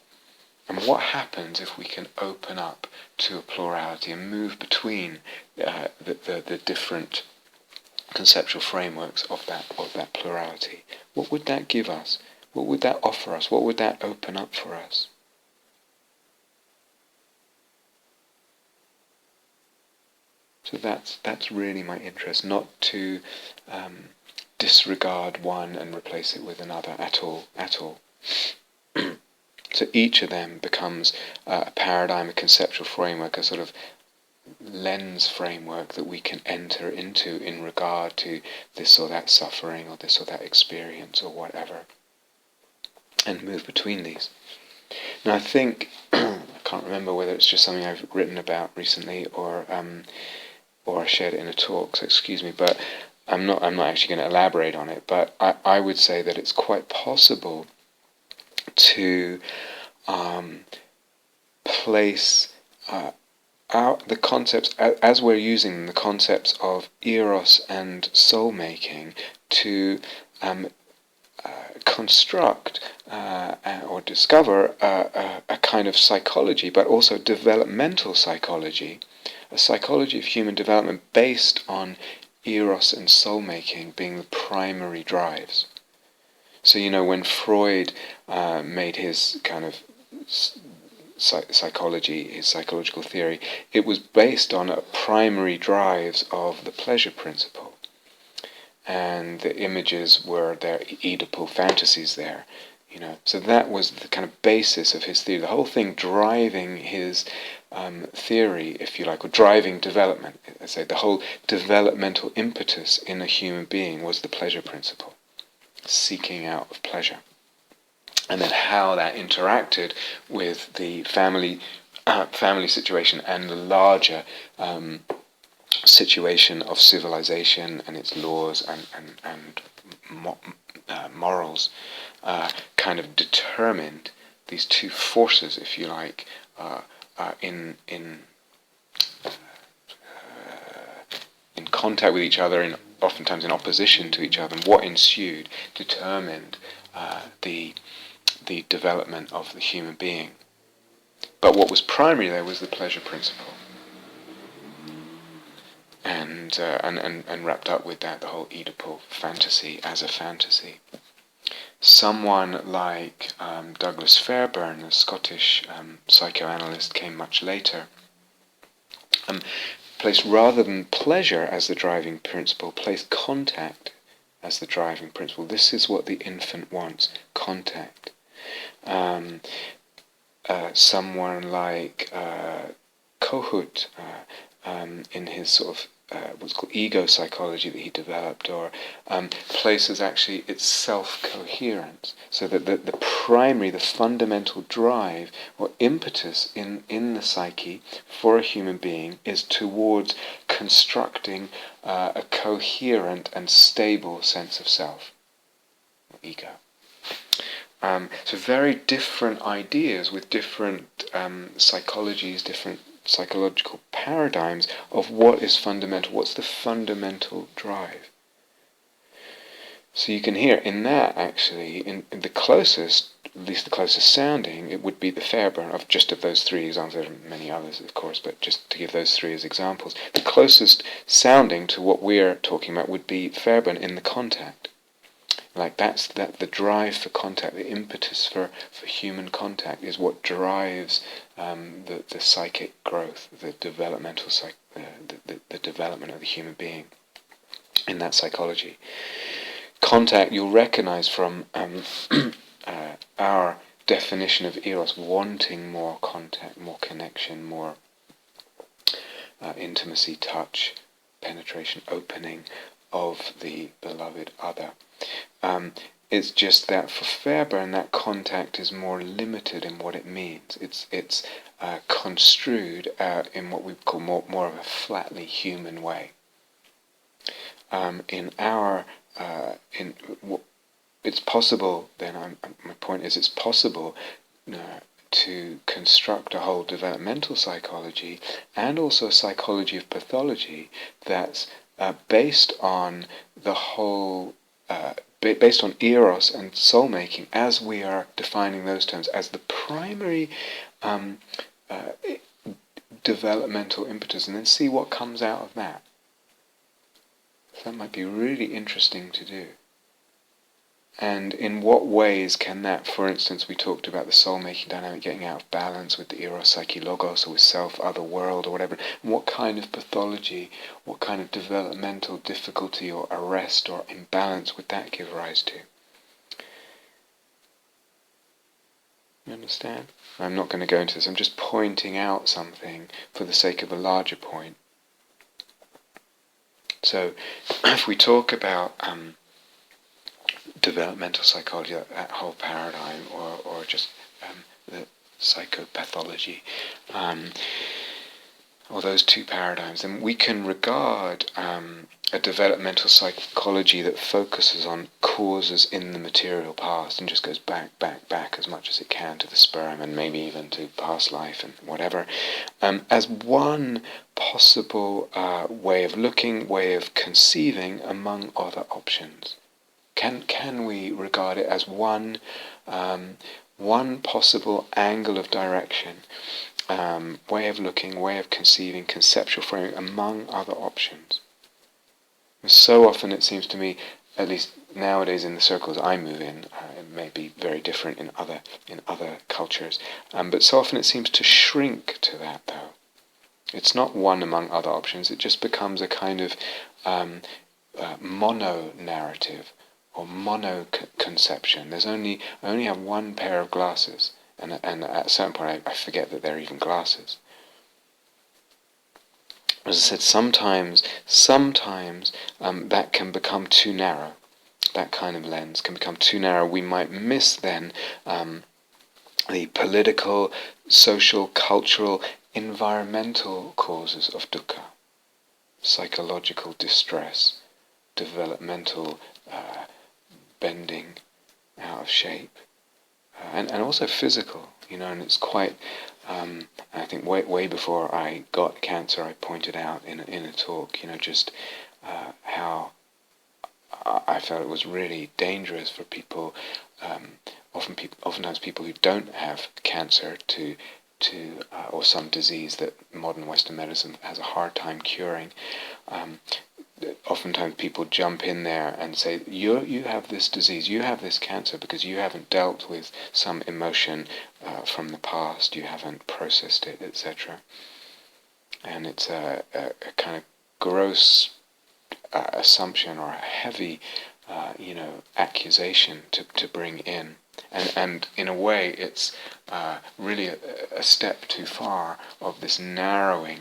And what happens if we can open up to a plurality and move between the different conceptual frameworks of that plurality? What would that give us? What would that offer us? What would that open up for us? So that's really my interest, not to disregard one and replace it with another at all. So each of them becomes a paradigm, a conceptual framework, a sort of lens framework that we can enter into in regard to this or that suffering or this or that experience or whatever, and move between these. Now I think, I can't remember whether it's just something I've written about recently or I shared it in a talk, so excuse me, but I'm not actually going to elaborate on it, but I would say that it's quite possible to place the concepts, as we're using the concepts of eros and soul-making, to construct or discover a kind of psychology, but also developmental psychology, a psychology of human development based on eros and soul-making being the primary drives. So when Freud made his kind of psychology, his psychological theory, it was based on primary drives of the pleasure principle. and the images were their Oedipal fantasies there. So that was the kind of basis of his theory. The whole thing driving his theory, if you like, or driving development. I say the whole developmental impetus in a human being was the pleasure principle, seeking out of pleasure, and then how that interacted with the family situation and the larger situation of civilization and its laws and morals. Kind of determined these two forces, if you like, in contact with each other, and oftentimes in opposition to each other. And what ensued determined the development of the human being. But what was primary there was the pleasure principle, and wrapped up with that the whole Oedipal fantasy as a fantasy. Someone like Douglas Fairbairn, a Scottish psychoanalyst, came much later, placed, rather than pleasure as the driving principle, placed contact as the driving principle. This is what the infant wants, contact. Someone like Kohut, in his sort of what's called ego psychology that he developed, or places actually its self-coherence, so that the primary, the fundamental drive or impetus in the psyche for a human being is towards constructing a coherent and stable sense of self, ego. So very different ideas with different psychologies, different psychological paradigms of what is fundamental, what's the fundamental drive. So you can hear in that, actually, in the closest, at least the closest sounding, it would be the Fairbairn, of those three examples. There are many others, of course, but just to give those three as examples. The closest sounding to what we're talking about would be Fairbairn in the contact. Like the drive for contact, the impetus for human contact is what drives the psychic growth, the developmental the development of the human being in that psychology. Contact, you'll recognize from our definition of eros, wanting more contact, more connection, more intimacy, touch, penetration, opening of the beloved other. It's just that for Fairbairn, that contact is more limited in what it means. It's construed in what we call more of a flatly human way. It's possible. Then my point is, it's possible to construct a whole developmental psychology and also a psychology of pathology that's based on the whole. Based on eros and soul-making, as we are defining those terms as the primary developmental impetus, and then see what comes out of that. So that might be really interesting to do. And in what ways can that, for instance, we talked about the soul-making dynamic getting out of balance with the eros, psyche, logos, or with self, other world, or whatever. And what kind of pathology, what kind of developmental difficulty or arrest or imbalance would that give rise to? You understand? I'm not going to go into this. I'm just pointing out something for the sake of a larger point. So, if we talk about developmental psychology, that whole paradigm, or just the psychopathology, or those two paradigms, then we can regard a developmental psychology that focuses on causes in the material past and just goes back as much as it can to the sperm and maybe even to past life and whatever, as one possible way of looking, way of conceiving among other options. Can we regard it as one possible angle of direction, way of looking, way of conceiving, conceptual framing among other options? So often it seems to me, at least nowadays in the circles I move in, it may be very different in other cultures, but so often it seems to shrink to that, though. It's not one among other options. It just becomes a kind of mono-narrative or mono-conception. I only have one pair of glasses, and at a certain point I forget that they're even glasses. As I said, sometimes that can become too narrow. That kind of lens can become too narrow. We might miss then the political, social, cultural, environmental causes of dukkha. Psychological distress, developmental bending out of shape, and also physical, and it's quite, I think way before I got cancer, I pointed out in a talk, just how I felt it was really dangerous for people, oftentimes people who don't have cancer or some disease that modern Western medicine has a hard time curing. Oftentimes people jump in there and say, you have this disease, you have this cancer because you haven't dealt with some emotion from the past, you haven't processed it, etc. And it's a kind of gross assumption or a heavy accusation to bring in. And in a way, it's really a step too far of this narrowing,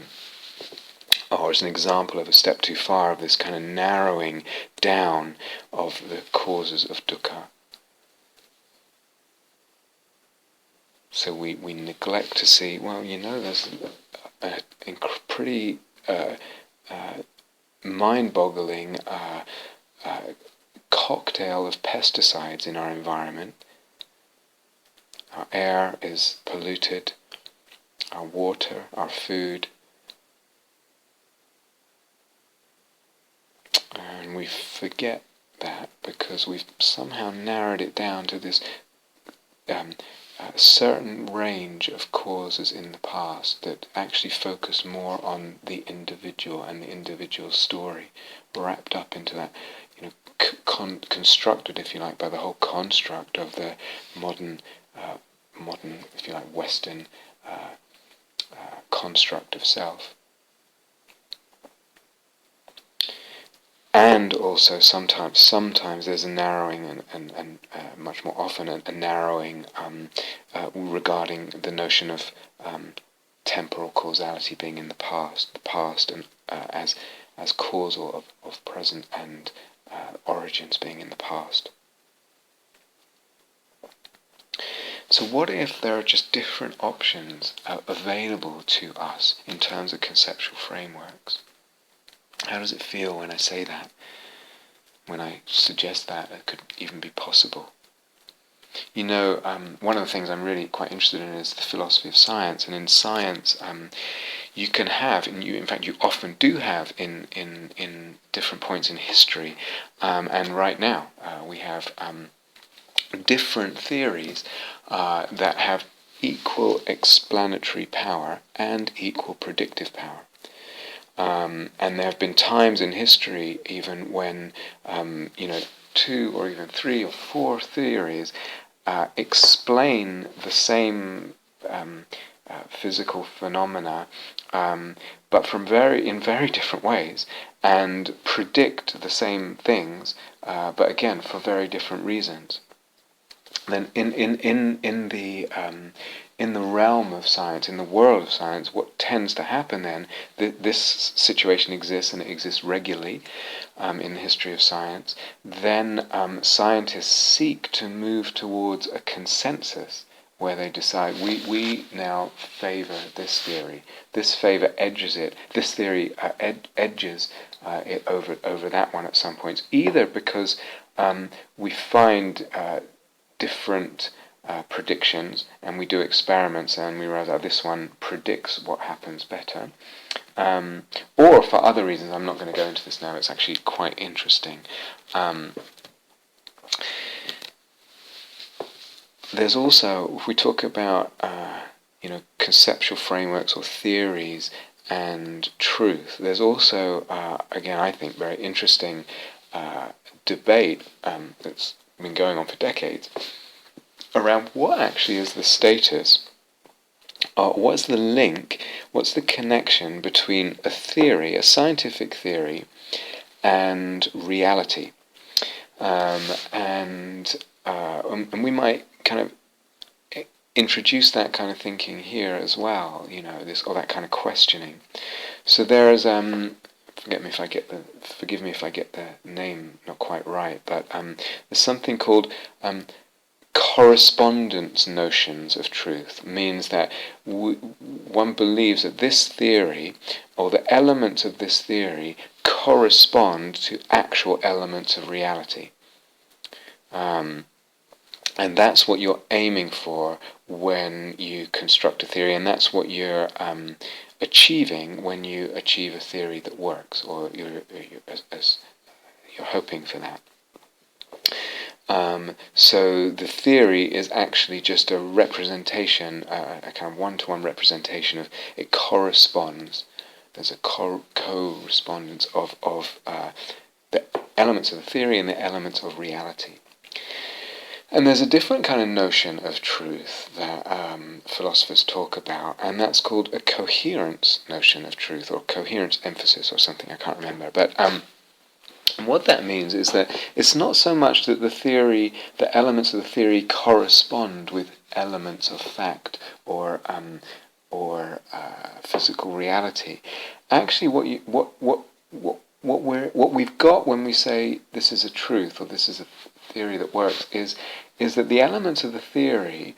or as an example of a step too far of this kind of narrowing down of the causes of dukkha. So we neglect to see, there's a pretty mind-boggling cocktail of pesticides in our environment. Our air is polluted, our water, our food, and we forget that because we've somehow narrowed it down to this certain range of causes in the past that actually focus more on the individual and the individual story, wrapped up into that, constructed, if you like, by the whole construct of the modern, if you like, Western construct of self. And also sometimes there's a narrowing, and much more often a narrowing regarding the notion of temporal causality being in the past, and as causal of present, and origins being in the past. So what if there are just different options available to us in terms of conceptual frameworks? How does it feel when I say that? When I suggest that it could even be possible? One of the things I'm really quite interested in is the philosophy of science, and in science you can have, and in fact you often do have in different points in history, and right now we have different theories that have equal explanatory power and equal predictive power. And there have been times in history even when, 2 or even 3 or 4 theories explain the same physical phenomena, but in very different ways, and predict the same things, but again for very different reasons. Then in the realm of science, in the world of science, what tends to happen then, this situation exists, and it exists regularly in the history of science, then scientists seek to move towards a consensus where they decide, we now favour this theory, this favour edges it, this theory edges it over that one at some points, either because we find different predictions, and we do experiments and we realize that this one predicts what happens better, or for other reasons. I'm not going to go into this now, it's actually quite interesting. There's also, if we talk about conceptual frameworks or theories and truth, there's also again I think very interesting debate that's been going on for decades around what actually is the status, what's the link, what's the connection between a theory, a scientific theory, and reality. And we might kind of introduce that kind of thinking here as well, this or that kind of questioning. So there is forgive me if I get the name not quite right, but there's something called correspondence notions of truth. Means that one believes that this theory, or the elements of this theory, correspond to actual elements of reality. And that's what you're aiming for when you construct a theory, and that's what you're achieving when you achieve a theory that works, or you're hoping for that. So the theory is actually just a representation, a kind of one-to-one representation of it corresponds. There's a correspondence of the elements of the theory and the elements of reality. And there's a different kind of notion of truth that philosophers talk about, and that's called a coherence notion of truth, or coherence emphasis, or something, I can't remember. But what that means is that it's not so much that the elements of the theory correspond with elements of fact or physical reality. Actually, what we've got when we say this is a truth or this is a theory that works is that the elements of the theory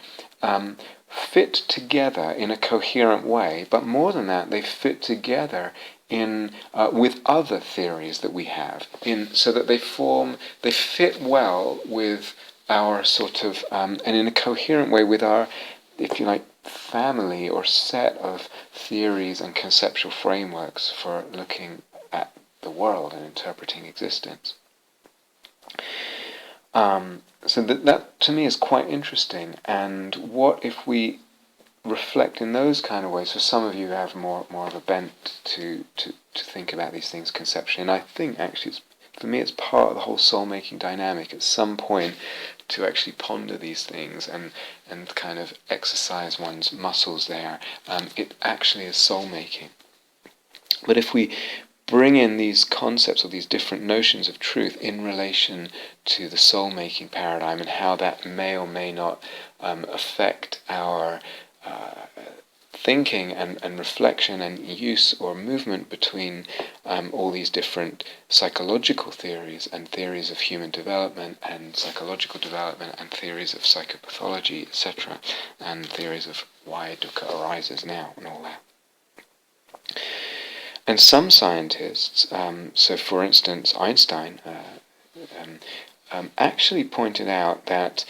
fit together in a coherent way, but more than that, they fit together in with other theories that we have, so that they fit well with our sort of, and in a coherent way with our, if you like, family or set of theories and conceptual frameworks for looking at the world and interpreting existence. So that to me is quite interesting. And what if we reflect in those kind of ways? So some of you have more of a bent to think about these things conceptually, and I think actually for me it's part of the whole soul-making dynamic at some point to actually ponder these things and kind of exercise one's muscles there. It actually is soul-making. But if we bring in these concepts or these different notions of truth in relation to the soul-making paradigm and how that may or may not affect our thinking and reflection and use or movement between all these different psychological theories and theories of human development and psychological development and theories of psychopathology, etc., and theories of why dukkha arises now and all that. And some scientists, so for instance Einstein, actually pointed out that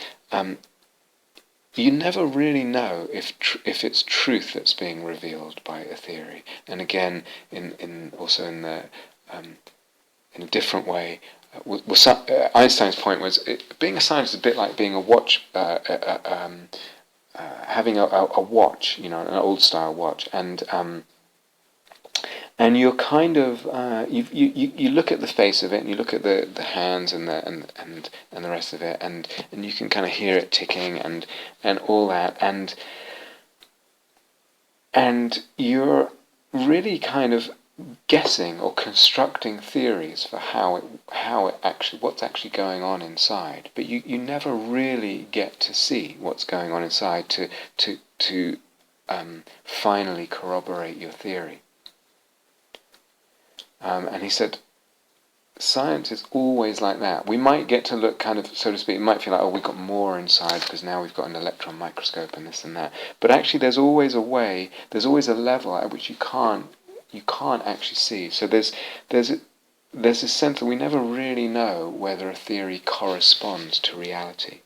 you never really know if it's truth that's being revealed by a theory. And again, in a different way, Einstein's point was being a scientist is a bit like being a watch, having a watch, an old style watch, and you're kind of you look at the face of it, and you look at the hands and the rest of it, and you can kind of hear it ticking and all that, and you're really kind of guessing or constructing theories for how it actually, what's actually going on inside, but you never really get to see what's going on inside to finally corroborate your theory. And he said, science is always like that. We might get to look kind of, so to speak, it might feel like, oh, we've got more inside because now we've got an electron microscope and this and that. But actually there's always a way, there's always a level at which you can't actually see. So there's this sense that we never really know whether a theory corresponds to reality.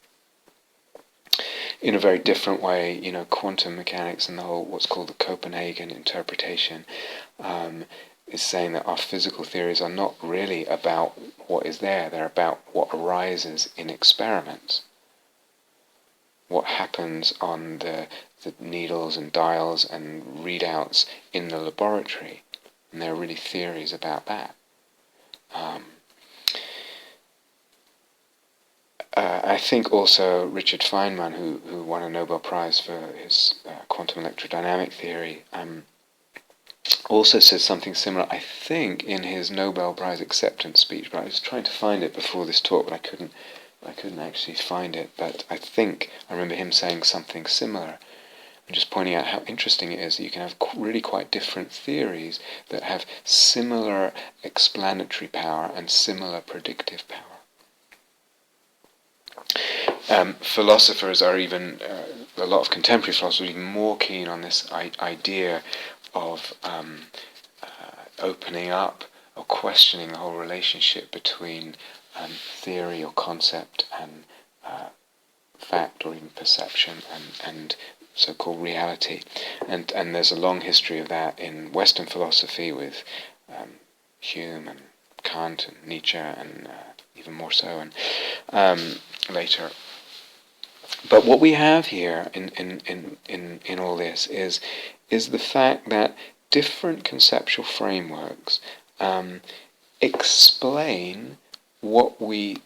In a very different way, quantum mechanics and the whole, what's called the Copenhagen interpretation, is saying that our physical theories are not really about what is there, they're about what arises in experiments. What happens on the needles and dials and readouts in the laboratory. And there are really theories about that. I think also Richard Feynman, who won a Nobel Prize for his quantum electrodynamic theory, also says something similar, I think, in his Nobel Prize acceptance speech. But I was trying to find it before this talk, but I couldn't actually find it. But I think I remember him saying something similar, and just pointing out how interesting it is that you can have really quite different theories that have similar explanatory power and similar predictive power. Philosophers are even, a lot of contemporary philosophers are even more keen on this idea of opening up or questioning the whole relationship between theory or concept and fact or even perception and so-called reality. And there's a long history of that in Western philosophy with Hume and Kant and Nietzsche and even more so and later. But what we have here in all this is the fact that different conceptual frameworks explain what we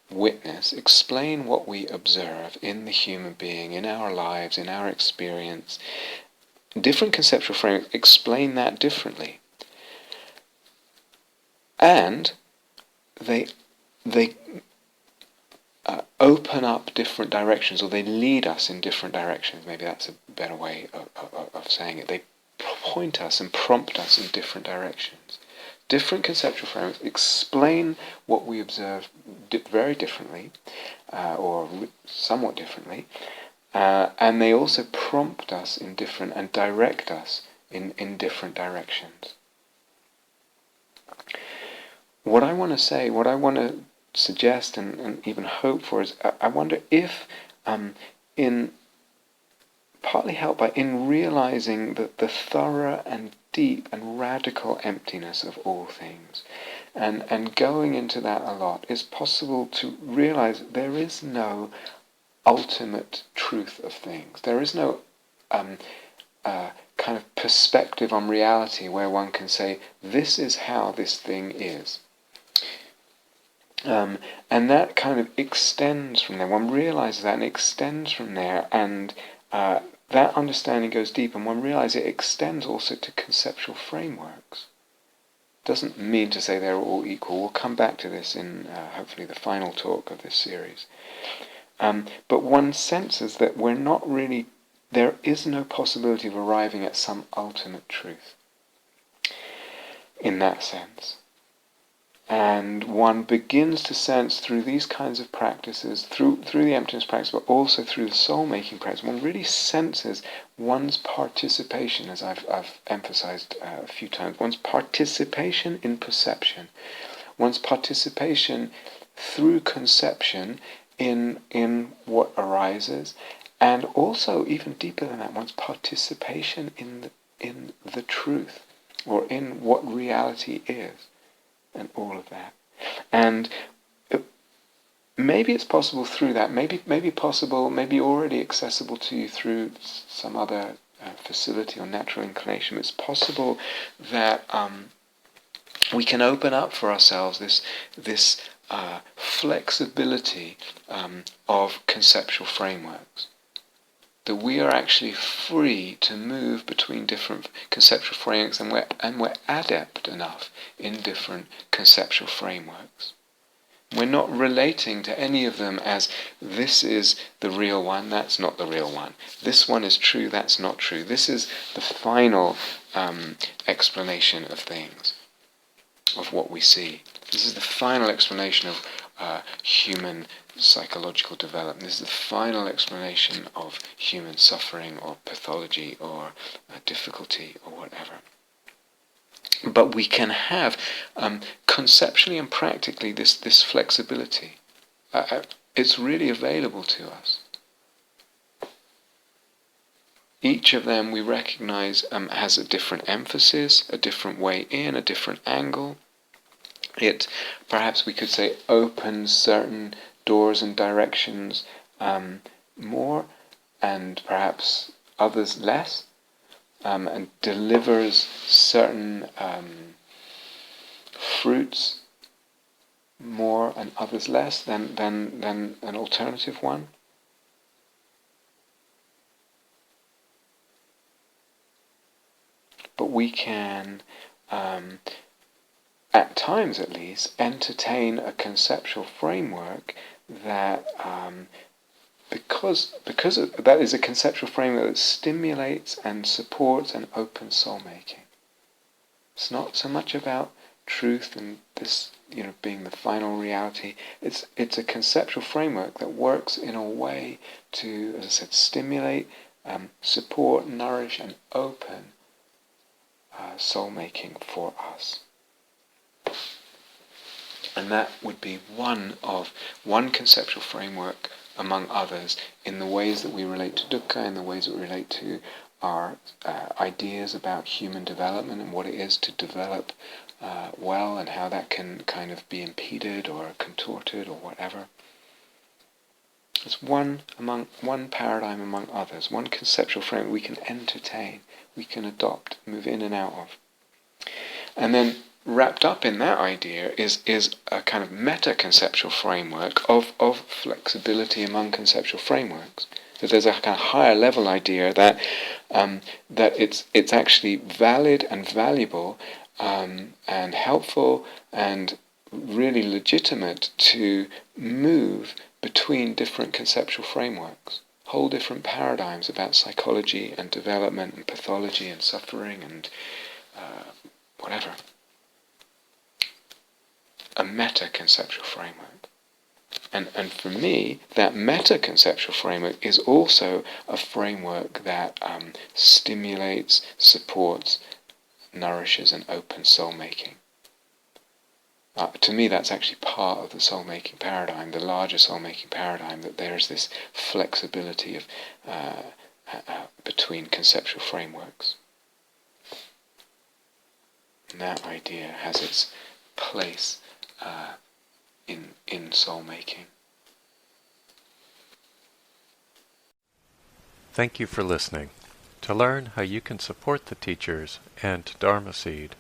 witness, explain what we observe in the human being, in our lives, in our experience. Different conceptual frameworks explain that differently. And they open up different directions, or they lead us in different directions. Maybe that's a better way of saying it. They point us and prompt us in different directions. Different conceptual frameworks explain what we observe very differently, or somewhat differently, and they also prompt us in different and direct us in different directions. What I want to say, what I want to suggest and even hope for is, I wonder if, in partly helped by in realizing the thorough and deep and radical emptiness of all things, and going into that a lot, it's possible to realize there is no ultimate truth of things. There is no kind of perspective on reality where one can say, this is how this thing is. And that kind of extends from there. One realizes that and extends from there, and that understanding goes deep, and one realizes it extends also to conceptual frameworks. Doesn't mean to say they're all equal. We'll come back to this in hopefully the final talk of this series. But one senses that we're not really, there is no possibility of arriving at some ultimate truth in that sense. And one begins to sense through these kinds of practices, through the emptiness practice, but also through the soul-making practice, one really senses one's participation, as I've emphasized a few times, one's participation in perception, one's participation through conception in what arises, and also, even deeper than that, one's participation in the truth, or in what reality is. And all of that, and maybe it's possible through that. Maybe possible. Maybe already accessible to you through some other facility or natural inclination. It's possible that we can open up for ourselves this flexibility of conceptual frameworks. That we are actually free to move between different conceptual frameworks, and we're adept enough in different conceptual frameworks. We're not relating to any of them as this is the real one, that's not the real one. This one is true, that's not true. This is the final explanation of things, of what we see. This is the final explanation of human psychological development. This is the final explanation of human suffering or pathology or difficulty or whatever. But we can have conceptually and practically this flexibility. It's really available to us. Each of them we recognize has a different emphasis, a different way in, a different angle. It, perhaps we could say, opens certain doors and directions more, and perhaps others less, and delivers certain fruits more and others less than an alternative one. but we can, at times at least, entertain a conceptual framework that, because that is a conceptual framework that stimulates and supports and opens soul-making. It's not so much about truth and this, being the final reality. It's a conceptual framework that works in a way to, as I said, stimulate, support, nourish, and open soul-making for us. And that would be one conceptual framework among others in the ways that we relate to dukkha, in the ways that we relate to our ideas about human development and what it is to develop well, and how that can kind of be impeded or contorted or whatever. It's one paradigm among others, one conceptual framework we can entertain, we can adopt, move in and out of. And then wrapped up in that idea is a kind of meta-conceptual framework of flexibility among conceptual frameworks. That there's a kind of higher level idea that it's actually valid and valuable and helpful and really legitimate to move between different conceptual frameworks, whole different paradigms about psychology and development and pathology and suffering and whatever. A meta-conceptual framework. And for me, that meta-conceptual framework is also a framework that stimulates, supports, nourishes and opens soul-making. To me, that's actually part of the soul-making paradigm, the larger soul-making paradigm, that there's this flexibility of between conceptual frameworks. And that idea has its place in soul-making. Thank you for listening. To learn how you can support the teachers and Dharma Seed,